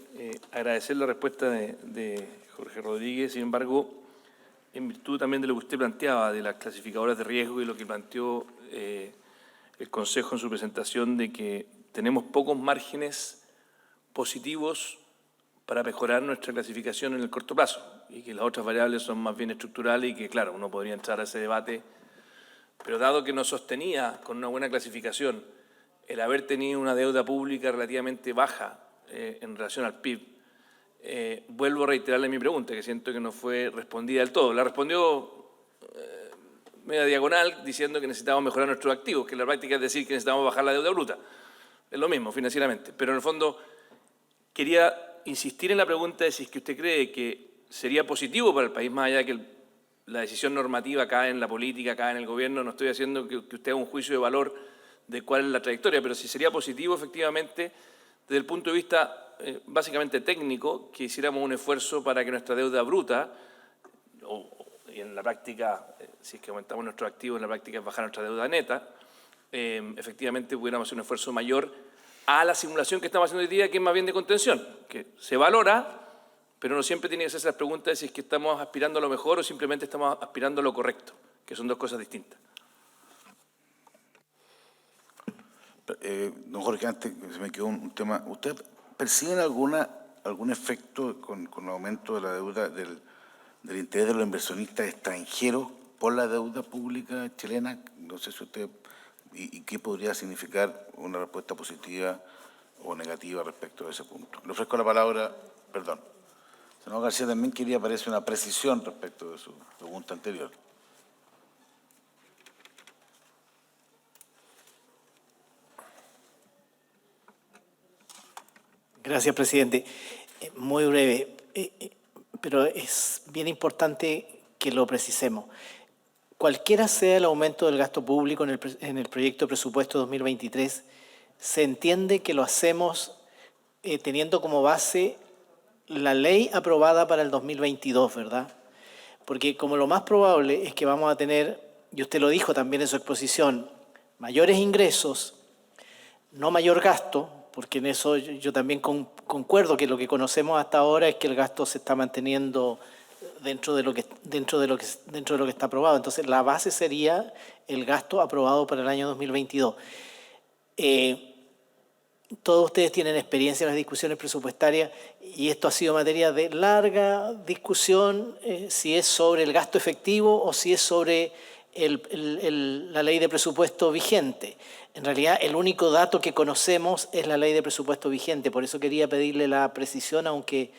agradecer la respuesta de Jorge Rodríguez. Sin embargo, en virtud también de lo que usted planteaba, de las clasificadoras de riesgo y lo que planteó el Consejo en su presentación, de que tenemos pocos márgenes positivos para mejorar nuestra clasificación en el corto plazo y que las otras variables son más bien estructurales y que, claro, uno podría entrar a ese debate, pero dado que nos sostenía con una buena clasificación el haber tenido una deuda pública relativamente baja en relación al PIB, vuelvo a reiterarle mi pregunta, que siento que no fue respondida del todo. La respondió media diagonal, diciendo que necesitábamos mejorar nuestros activos, que la práctica es decir que necesitamos bajar la deuda bruta. Es lo mismo financieramente, pero en el fondo quería insistir en la pregunta de si es que usted cree que sería positivo para el país, más allá de que la decisión normativa cae en la política, cae en el gobierno. No estoy haciendo que usted haga un juicio de valor de cuál es la trayectoria, pero si sería positivo efectivamente desde el punto de vista básicamente técnico, que hiciéramos un esfuerzo para que nuestra deuda bruta, y en la práctica, si es que aumentamos nuestros activos, en la práctica es bajar nuestra deuda neta, efectivamente pudiéramos hacer un esfuerzo mayor a la simulación que estamos haciendo hoy día, que es más bien de contención, que se valora, pero no siempre tiene que hacerse las preguntas de si es que estamos aspirando a lo mejor o simplemente estamos aspirando a lo correcto, que son dos cosas distintas. Don Jorge, antes se me quedó un tema. ¿Usted perciben algún efecto con el aumento de la deuda del interés de los inversionistas extranjeros por la deuda pública chilena? No sé si usted... ¿Y qué podría significar una respuesta positiva o negativa respecto a ese punto? Le ofrezco la palabra, perdón. Senador García, también quería aparecer una precisión respecto de su pregunta anterior. Gracias, presidente. Muy breve, pero es bien importante que lo precisemos. Cualquiera sea el aumento del gasto público en el proyecto de presupuesto 2023, se entiende que lo hacemos teniendo como base la ley aprobada para el 2022, ¿verdad? Porque como lo más probable es que vamos a tener, y usted lo dijo también en su exposición, mayores ingresos, no mayor gasto, porque en eso yo también concuerdo que lo que conocemos hasta ahora es que el gasto se está manteniendo dentro de lo que está aprobado. Entonces, la base sería el gasto aprobado para el año 2022. Todos ustedes tienen experiencia en las discusiones presupuestarias y esto ha sido materia de larga discusión, si es sobre el gasto efectivo o si es sobre la ley de presupuesto vigente. En realidad, el único dato que conocemos es la ley de presupuesto vigente. Por eso quería pedirle la precisión, aunque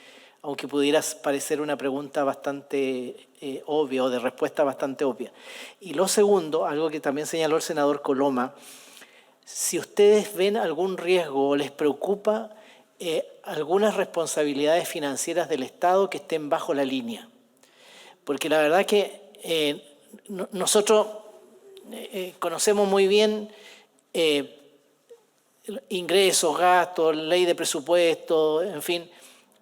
pudiera parecer una pregunta bastante obvia o de respuesta bastante obvia. Y lo segundo, algo que también señaló el senador Coloma, si ustedes ven algún riesgo o les preocupa algunas responsabilidades financieras del Estado que estén bajo la línea. Porque la verdad que nosotros conocemos muy bien ingresos, gastos, ley de presupuesto, en fin,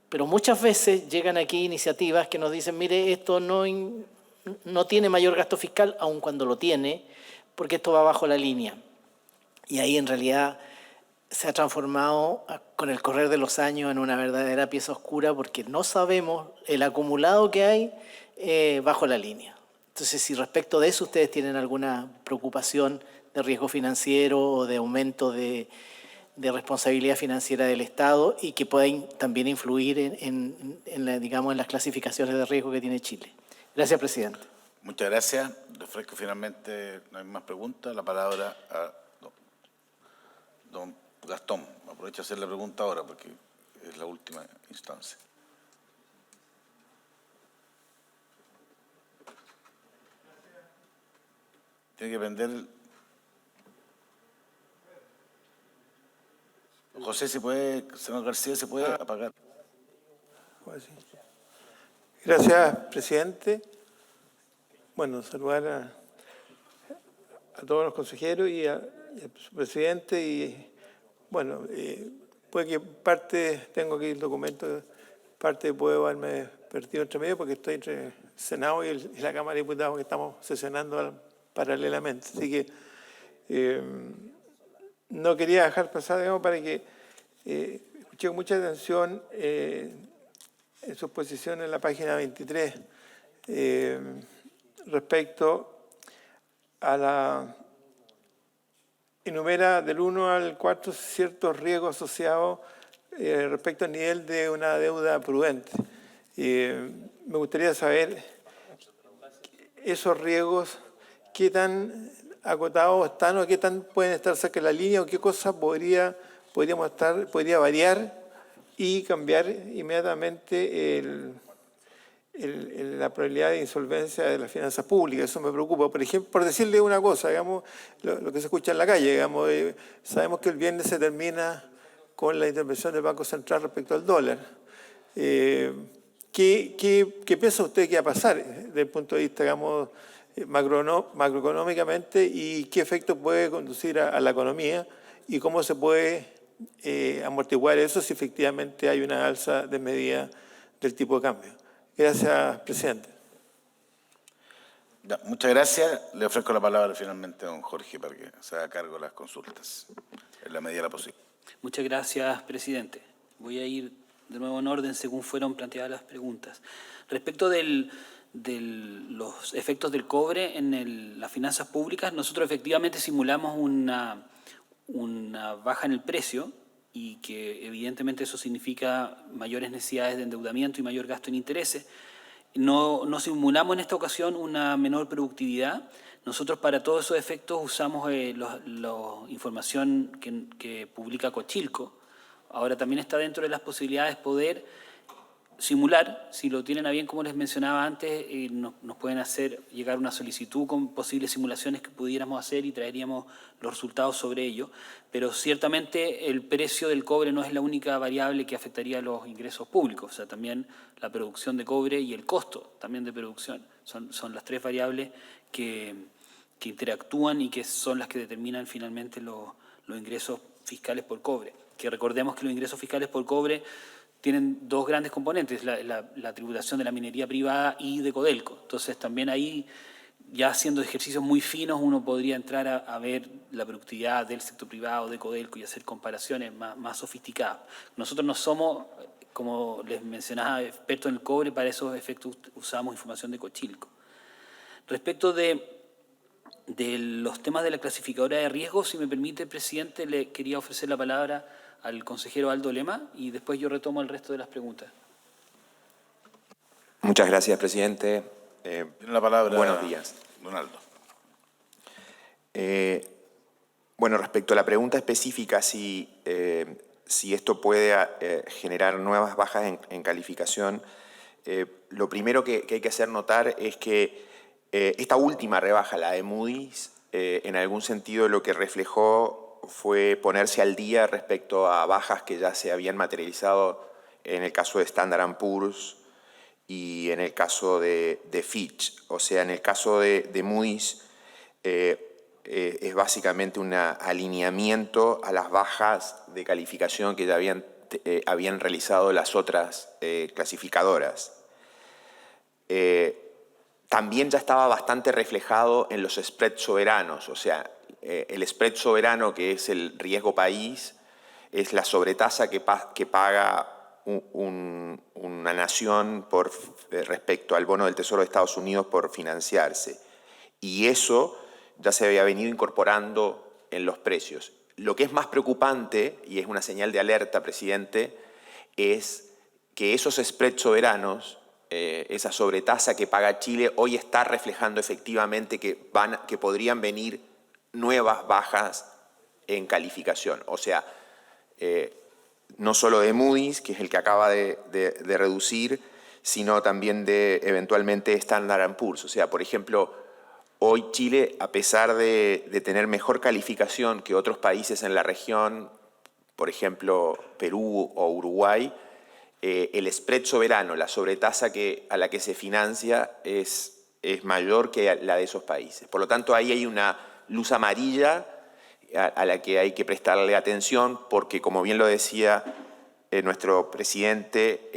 pero muchas veces llegan aquí iniciativas que nos dicen, mire, esto no tiene mayor gasto fiscal, aun cuando lo tiene, porque esto va bajo la línea. Y ahí en realidad se ha transformado con el correr de los años en una verdadera pieza oscura porque no sabemos el acumulado que hay bajo la línea. Entonces, si respecto de eso ustedes tienen alguna preocupación de riesgo financiero o de aumento de responsabilidad financiera del Estado y que pueden también influir en las clasificaciones de riesgo que tiene Chile. Gracias, presidente. Muchas gracias. Le ofrezco finalmente, no hay más preguntas, la palabra a don Gastón. Aprovecho a hacer la pregunta ahora porque es la última instancia. Tiene que prender. José, si puede, señor García, se puede apagar. Gracias, presidente. Bueno, saludar a todos los consejeros y al presidente. Y bueno, puede que parte, tengo aquí el documento, parte puedo haberme perdido entre medio porque estoy entre el Senado y la Cámara de Diputados que estamos sesionando paralelamente. Así que no quería dejar pasar, digamos, para que escuché con mucha atención en su exposición en la página 23 respecto a la enumera del 1 al 4 ciertos riesgos asociados respecto al nivel de una deuda prudente. Me gustaría saber esos riesgos, qué tan acotados están o qué tan pueden estar cerca de la línea o qué cosa podría variar y cambiar inmediatamente la probabilidad de insolvencia de las finanzas públicas. Eso me preocupa. Por ejemplo, por decirle una cosa, digamos, lo que se escucha en la calle, digamos, sabemos que el viernes se termina con la intervención del Banco Central respecto al dólar. ¿Qué piensa usted que va a pasar desde el punto de vista, digamos, macroeconómicamente y qué efecto puede conducir a la economía y cómo se puede amortiguar eso si efectivamente hay una alza de medida del tipo de cambio? Gracias, presidente. Ya, muchas gracias. Le ofrezco la palabra finalmente a don Jorge para que se haga cargo de las consultas en la medida de la posible. Muchas gracias, presidente. Voy a ir de nuevo en orden según fueron planteadas las preguntas. Respecto de los efectos del cobre en las finanzas públicas, nosotros efectivamente simulamos una baja en el precio y que evidentemente eso significa mayores necesidades de endeudamiento y mayor gasto en intereses. No simulamos en esta ocasión una menor productividad. Nosotros para todos esos efectos usamos la información que publica Cochilco. Ahora también está dentro de las posibilidades poder simular, si lo tienen a bien, como les mencionaba antes, nos pueden hacer llegar una solicitud con posibles simulaciones que pudiéramos hacer y traeríamos los resultados sobre ello. Pero ciertamente el precio del cobre no es la única variable que afectaría a los ingresos públicos. O sea, también la producción de cobre y el costo también de producción son las tres variables que interactúan y que son las que determinan finalmente los ingresos fiscales por cobre. Que recordemos que los ingresos fiscales por cobre tienen dos grandes componentes, la tributación de la minería privada y de Codelco. Entonces también ahí, ya haciendo ejercicios muy finos, uno podría entrar a ver la productividad del sector privado, de Codelco, y hacer comparaciones más sofisticadas. Nosotros no somos, como les mencionaba, expertos en el cobre, para esos efectos usamos información de Cochilco. Respecto de los temas de la clasificadora de riesgos, si me permite, presidente, le quería ofrecer la palabra al consejero Aldo Lema y después yo retomo el resto de las preguntas. Muchas gracias, presidente. Tiene la palabra. Buenos días. Don Aldo. Bueno, respecto a la pregunta específica, si esto puede generar nuevas bajas en calificación, lo primero que hay que hacer notar es que esta última rebaja, la de Moody's, en algún sentido lo que reflejó fue ponerse al día respecto a bajas que ya se habían materializado en el caso de Standard & Poor's y en el caso de Fitch. O sea, en el caso de Moody's es básicamente un alineamiento a las bajas de calificación que ya habían realizado las otras clasificadoras. También ya estaba bastante reflejado en los spreads soberanos, o sea, el spread soberano, que es el riesgo país, es la sobretasa que paga una nación respecto al bono del Tesoro de Estados Unidos por financiarse. Y eso ya se había venido incorporando en los precios. Lo que es más preocupante, y es una señal de alerta, presidente, es que esos spreads soberanos esa sobretasa que paga Chile hoy está reflejando efectivamente que podrían venir nuevas bajas en calificación. O sea, no solo de Moody's, que es el que acaba de reducir, sino también de eventualmente Standard & Poor's. O sea, por ejemplo, hoy Chile, a pesar de tener mejor calificación que otros países en la región, por ejemplo, Perú o Uruguay, el spread soberano, la sobretasa a la que se financia es mayor que la de esos países. Por lo tanto, ahí hay una luz amarilla a la que hay que prestarle atención porque, como bien lo decía nuestro presidente,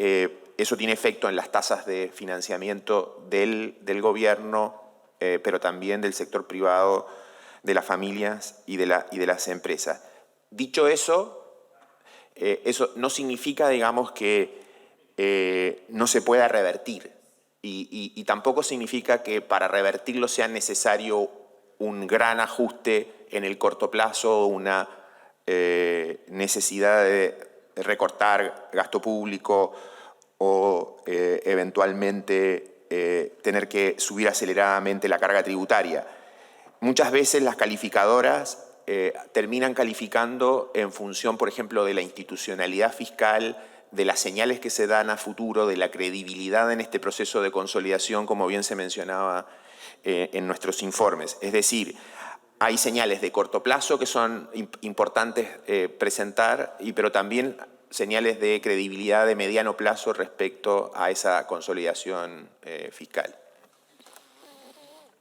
eso tiene efecto en las tasas de financiamiento del gobierno, pero también del sector privado, de las familias y de las empresas. Dicho eso, eso no significa, digamos, que no se pueda revertir y tampoco significa que para revertirlo sea necesario un gran ajuste en el corto plazo, una necesidad de recortar gasto público o eventualmente tener que subir aceleradamente la carga tributaria. Muchas veces las calificadoras terminan calificando en función, por ejemplo, de la institucionalidad fiscal, de las señales que se dan a futuro, de la credibilidad en este proceso de consolidación, como bien se mencionaba en nuestros informes. Es decir, hay señales de corto plazo que son importantes presentar, pero también señales de credibilidad de mediano plazo respecto a esa consolidación fiscal.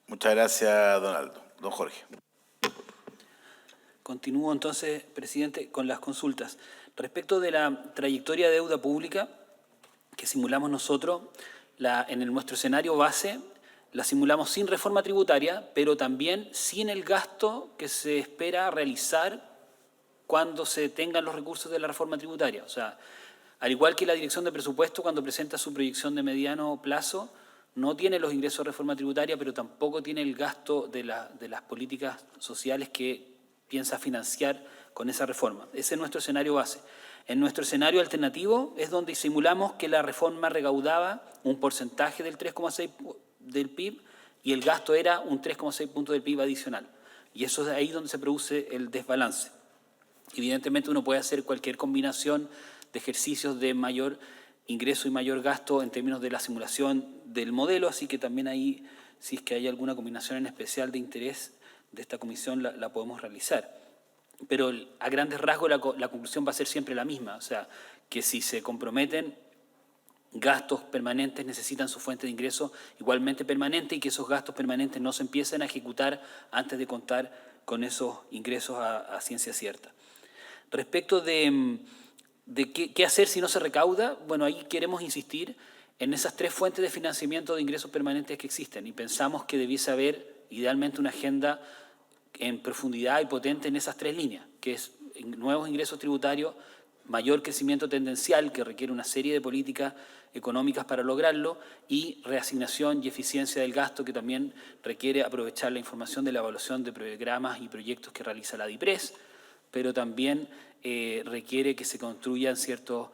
Muchas gracias, Donaldo. Don Jorge. Continúo entonces, presidente, con las consultas. Respecto de la trayectoria de deuda pública que simulamos nosotros, en nuestro escenario base la simulamos sin reforma tributaria, pero también sin el gasto que se espera realizar cuando se tengan los recursos de la reforma tributaria. O sea, al igual que la Dirección de Presupuesto, cuando presenta su proyección de mediano plazo, no tiene los ingresos de reforma tributaria, pero tampoco tiene el gasto de las políticas sociales que piensa financiar con esa reforma. Ese es nuestro escenario base. En nuestro escenario alternativo es donde simulamos que la reforma recaudaba un porcentaje del 3,6% del PIB y el gasto era un 3,6 puntos del PIB adicional. Y eso es ahí donde se produce el desbalance. Evidentemente uno puede hacer cualquier combinación de ejercicios de mayor ingreso y mayor gasto en términos de la simulación del modelo, así que también ahí, si es que hay alguna combinación en especial de interés de esta comisión, la podemos realizar. Pero a grandes rasgos la conclusión va a ser siempre la misma, o sea, que si se comprometen gastos permanentes necesitan su fuente de ingreso igualmente permanente y que esos gastos permanentes no se empiecen a ejecutar antes de contar con esos ingresos a ciencia cierta. Respecto de qué hacer si no se recauda, bueno, ahí queremos insistir en esas tres fuentes de financiamiento de ingresos permanentes que existen y pensamos que debiese haber idealmente una agenda en profundidad y potente en esas tres líneas, que es nuevos ingresos tributarios, mayor crecimiento tendencial que requiere una serie de políticas económicas para lograrlo y reasignación y eficiencia del gasto que también requiere aprovechar la información de la evaluación de programas y proyectos que realiza la DIPRES, pero también requiere que se construyan ciertos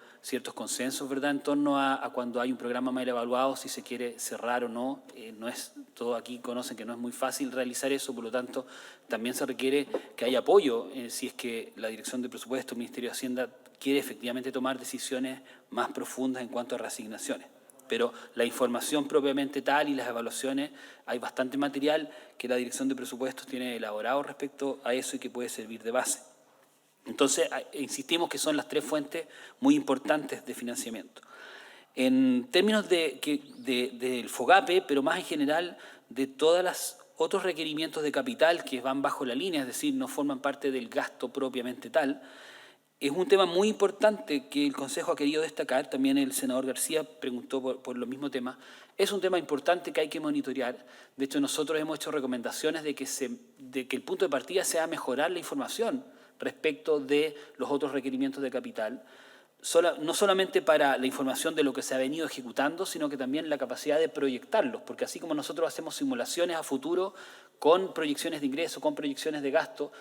consensos, ¿verdad?, en torno a cuando hay un programa mal evaluado, si se quiere cerrar o no. Todos aquí conocen que no es muy fácil realizar eso, por lo tanto, también se requiere que haya apoyo si es que la Dirección de Presupuesto, el Ministerio de Hacienda, quiere efectivamente tomar decisiones más profundas en cuanto a reasignaciones. Pero la información propiamente tal y las evaluaciones, hay bastante material que la Dirección de Presupuestos tiene elaborado respecto a eso y que puede servir de base. Entonces, insistimos que son las tres fuentes muy importantes de financiamiento. En términos del FOGAPE, pero más en general de todos los otros requerimientos de capital que van bajo la línea, es decir, no forman parte del gasto propiamente tal, es un tema muy importante que el Consejo ha querido destacar, también el senador García preguntó por lo mismo tema. Es un tema importante que hay que monitorear. De hecho, nosotros hemos hecho recomendaciones de que el punto de partida sea mejorar la información respecto de los otros requerimientos de capital, no solamente para la información de lo que se ha venido ejecutando, sino que también la capacidad de proyectarlos, porque así como nosotros hacemos simulaciones a futuro con proyecciones de ingreso, con proyecciones de gasto,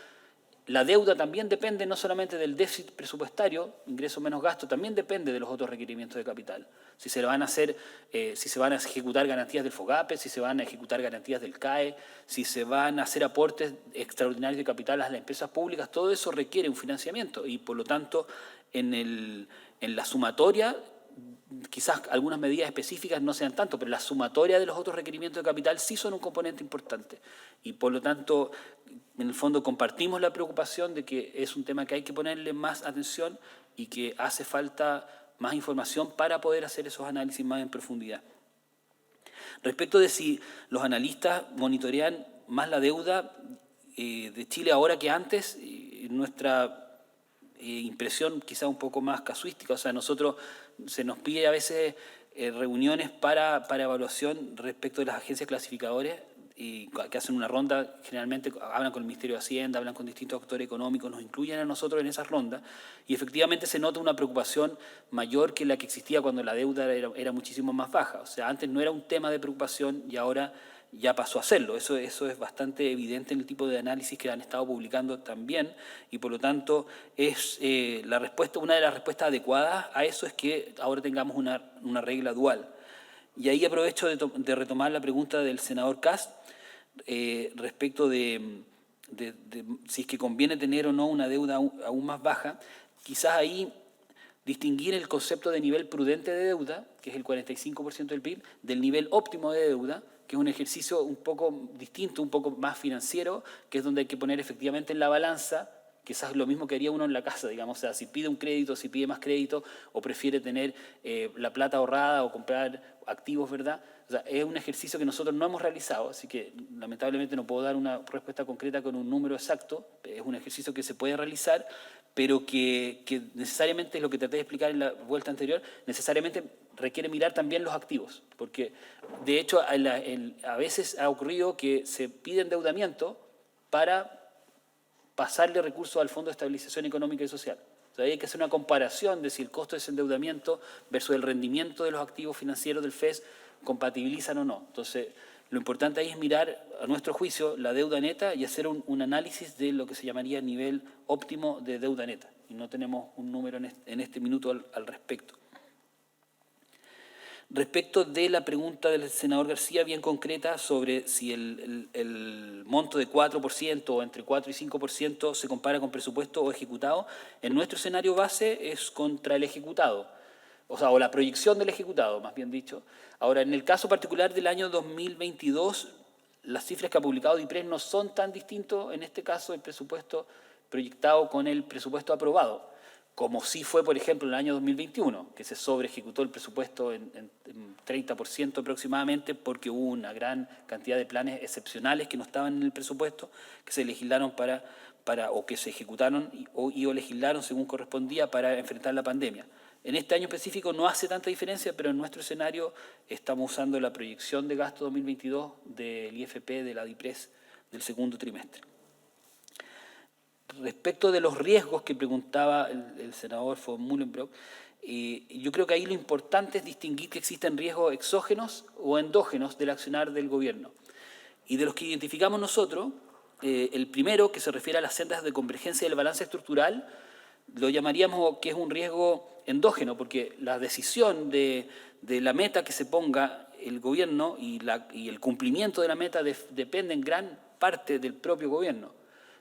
La deuda también depende no solamente del déficit presupuestario, ingreso menos gasto, también depende de los otros requerimientos de capital. Si se van a hacer, si se van a ejecutar garantías del FOGAPE, si se van a ejecutar garantías del CAE, si se van a hacer aportes extraordinarios de capital a las empresas públicas, todo eso requiere un financiamiento y por lo tanto en la sumatoria, quizás algunas medidas específicas no sean tanto, pero la sumatoria de los otros requerimientos de capital sí son un componente importante. Y por lo tanto, en el fondo compartimos la preocupación de que es un tema que hay que ponerle más atención y que hace falta más información para poder hacer esos análisis más en profundidad. Respecto de si los analistas monitorean más la deuda de Chile ahora que antes, nuestra impresión quizá un poco más casuística, o sea, nosotros se nos pide a veces reuniones para evaluación respecto de las agencias clasificadoras y que hacen una ronda, generalmente hablan con el Ministerio de Hacienda, hablan con distintos actores económicos, nos incluyen a nosotros en esas rondas y efectivamente se nota una preocupación mayor que la que existía cuando la deuda era muchísimo más baja. O sea, antes no era un tema de preocupación y ahora ya pasó a serlo. Eso es bastante evidente en el tipo de análisis que han estado publicando también y por lo tanto es una de las respuestas adecuadas a eso es que ahora tengamos una regla dual. Y ahí aprovecho de retomar la pregunta del senador Kast respecto de si es que conviene tener o no una deuda aún más baja. Quizás ahí distinguir el concepto de nivel prudente de deuda, que es el 45% del PIB, del nivel óptimo de deuda, que es un ejercicio un poco distinto, un poco más financiero, que es donde hay que poner efectivamente en la balanza, quizás es lo mismo que haría uno en la casa, digamos, o sea, si pide un crédito, si pide más crédito, o prefiere tener la plata ahorrada o comprar activos, ¿verdad? O sea, es un ejercicio que nosotros no hemos realizado, así que lamentablemente no puedo dar una respuesta concreta con un número exacto, es un ejercicio que se puede realizar, pero que necesariamente, es lo que traté de explicar en la vuelta anterior, necesariamente requiere mirar también los activos, porque de hecho a veces ha ocurrido que se pide endeudamiento para pasarle recursos al Fondo de Estabilización Económica y Social. O sea, hay que hacer una comparación de si el costo de ese endeudamiento versus el rendimiento de los activos financieros del FES compatibilizan o no. Entonces, lo importante ahí es mirar, a nuestro juicio, la deuda neta y hacer un análisis de lo que se llamaría nivel óptimo de deuda neta. Y no tenemos un número en este minuto al respecto. Respecto de la pregunta del senador García, bien concreta, sobre si el monto de 4% o entre 4 y 5% se compara con presupuesto o ejecutado, en nuestro escenario base es contra el ejecutado, o la proyección del ejecutado, más bien dicho. Ahora, en el caso particular del año 2022, las cifras que ha publicado DIPRES no son tan distintos, en este caso, el presupuesto proyectado con el presupuesto aprobado, como sí fue, por ejemplo, en el año 2021, que se sobreejecutó el presupuesto en 30% aproximadamente porque hubo una gran cantidad de planes excepcionales que no estaban en el presupuesto, que se legislaron o que se ejecutaron o legislaron según correspondía para enfrentar la pandemia. En este año específico no hace tanta diferencia, pero en nuestro escenario estamos usando la proyección de gasto 2022 del IFP de la DIPRES del segundo trimestre. Respecto de los riesgos que preguntaba el senador von Mullenbrock, yo creo que ahí lo importante es distinguir que existen riesgos exógenos o endógenos del accionar del gobierno. Y de los que identificamos nosotros, el primero, que se refiere a las sendas de convergencia del balance estructural, lo llamaríamos que es un riesgo endógeno, porque la decisión de la meta que se ponga el gobierno y el cumplimiento de la meta depende en gran parte del propio gobierno.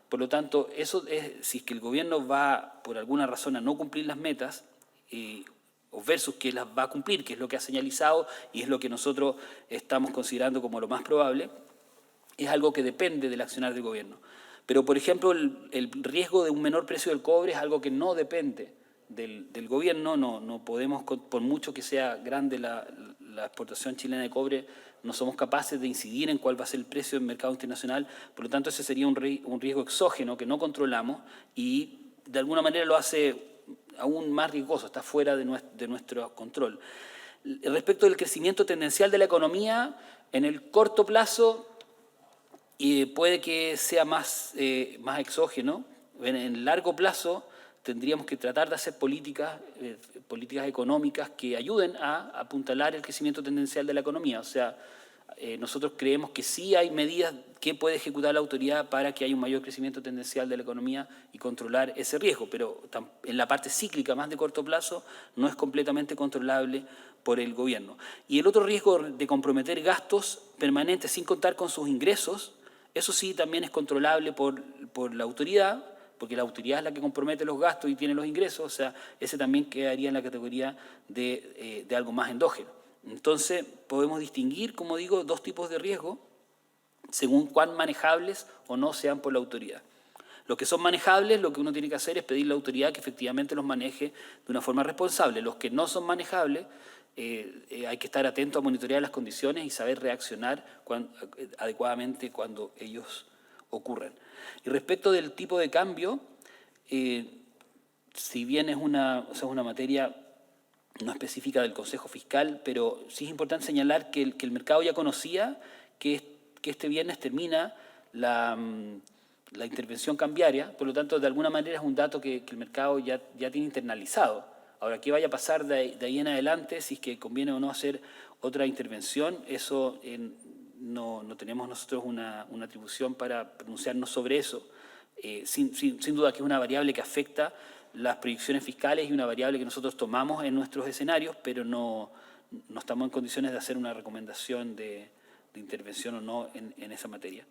Por lo tanto, eso es, si es que el gobierno va por alguna razón a no cumplir las metas, o versus que las va a cumplir, que es lo que ha señalizado y es lo que nosotros estamos considerando como lo más probable, es algo que depende del accionar del gobierno. Pero, por ejemplo, el riesgo de un menor precio del cobre es algo que no depende del gobierno. No podemos, por mucho que sea grande la exportación chilena de cobre, no somos capaces de incidir en cuál va a ser el precio del mercado internacional. Por lo tanto, ese sería un riesgo exógeno que no controlamos y de alguna manera lo hace aún más riesgoso, está fuera de nuestro control. Respecto del crecimiento tendencial de la economía, en el corto plazo puede que sea más exógeno. En el largo plazo tendríamos que tratar de hacer políticas económicas que ayuden a apuntalar el crecimiento tendencial de la economía. O sea, nosotros creemos que sí hay medidas que puede ejecutar la autoridad para que haya un mayor crecimiento tendencial de la economía y controlar ese riesgo, pero en la parte cíclica más de corto plazo no es completamente controlable por el gobierno. Y el otro riesgo de comprometer gastos permanentes sin contar con sus ingresos, eso sí también es controlable por la autoridad, porque la autoridad es la que compromete los gastos y tiene los ingresos, o sea, ese también quedaría en la categoría de algo más endógeno. Entonces, podemos distinguir, como digo, dos tipos de riesgo según cuán manejables o no sean por la autoridad. Los que son manejables, lo que uno tiene que hacer es pedir a la autoridad que efectivamente los maneje de una forma responsable. Los que no son manejables, hay que estar atento a monitorear las condiciones y saber reaccionar adecuadamente cuando ellos ocurran. Y respecto del tipo de cambio, si bien es una materia no específica del Consejo Fiscal, pero sí es importante señalar que el mercado ya conocía que este viernes termina la intervención cambiaria, por lo tanto, de alguna manera es un dato que el mercado ya tiene internalizado. Ahora, ¿qué vaya a pasar de ahí en adelante, si es que conviene o no hacer otra intervención? Eso no tenemos nosotros una atribución para pronunciarnos sobre eso. Sin duda que es una variable que afecta las proyecciones fiscales y una variable que nosotros tomamos en nuestros escenarios, pero no estamos en condiciones de hacer una recomendación de intervención o no en esa materia.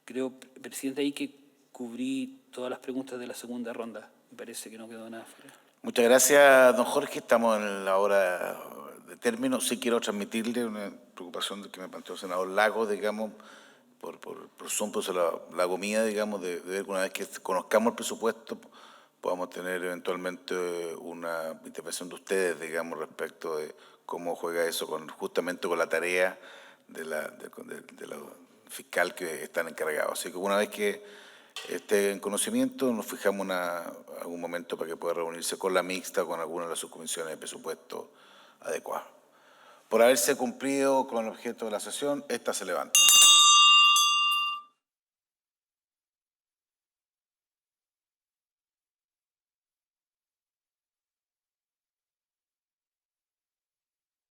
Creo, presidente, ahí que cubrí todas las preguntas de la segunda ronda. Me parece que no quedó nada fuera. Muchas gracias, don Jorge. Estamos en la hora de término. Sí quiero transmitirle una preocupación que me planteó el senador Lagos, digamos, por Zoom, pues la comida, digamos, de ver que una vez que conozcamos el presupuesto podamos tener eventualmente una intervención de ustedes, digamos, respecto de cómo juega eso justamente con la tarea de la fiscal que están encargados. Así que una vez que esté en conocimiento, nos fijamos algún momento para que pueda reunirse con la mixta o con alguna de las subcomisiones de presupuesto adecuadas. Por haberse cumplido con el objeto de la sesión, esta se levanta.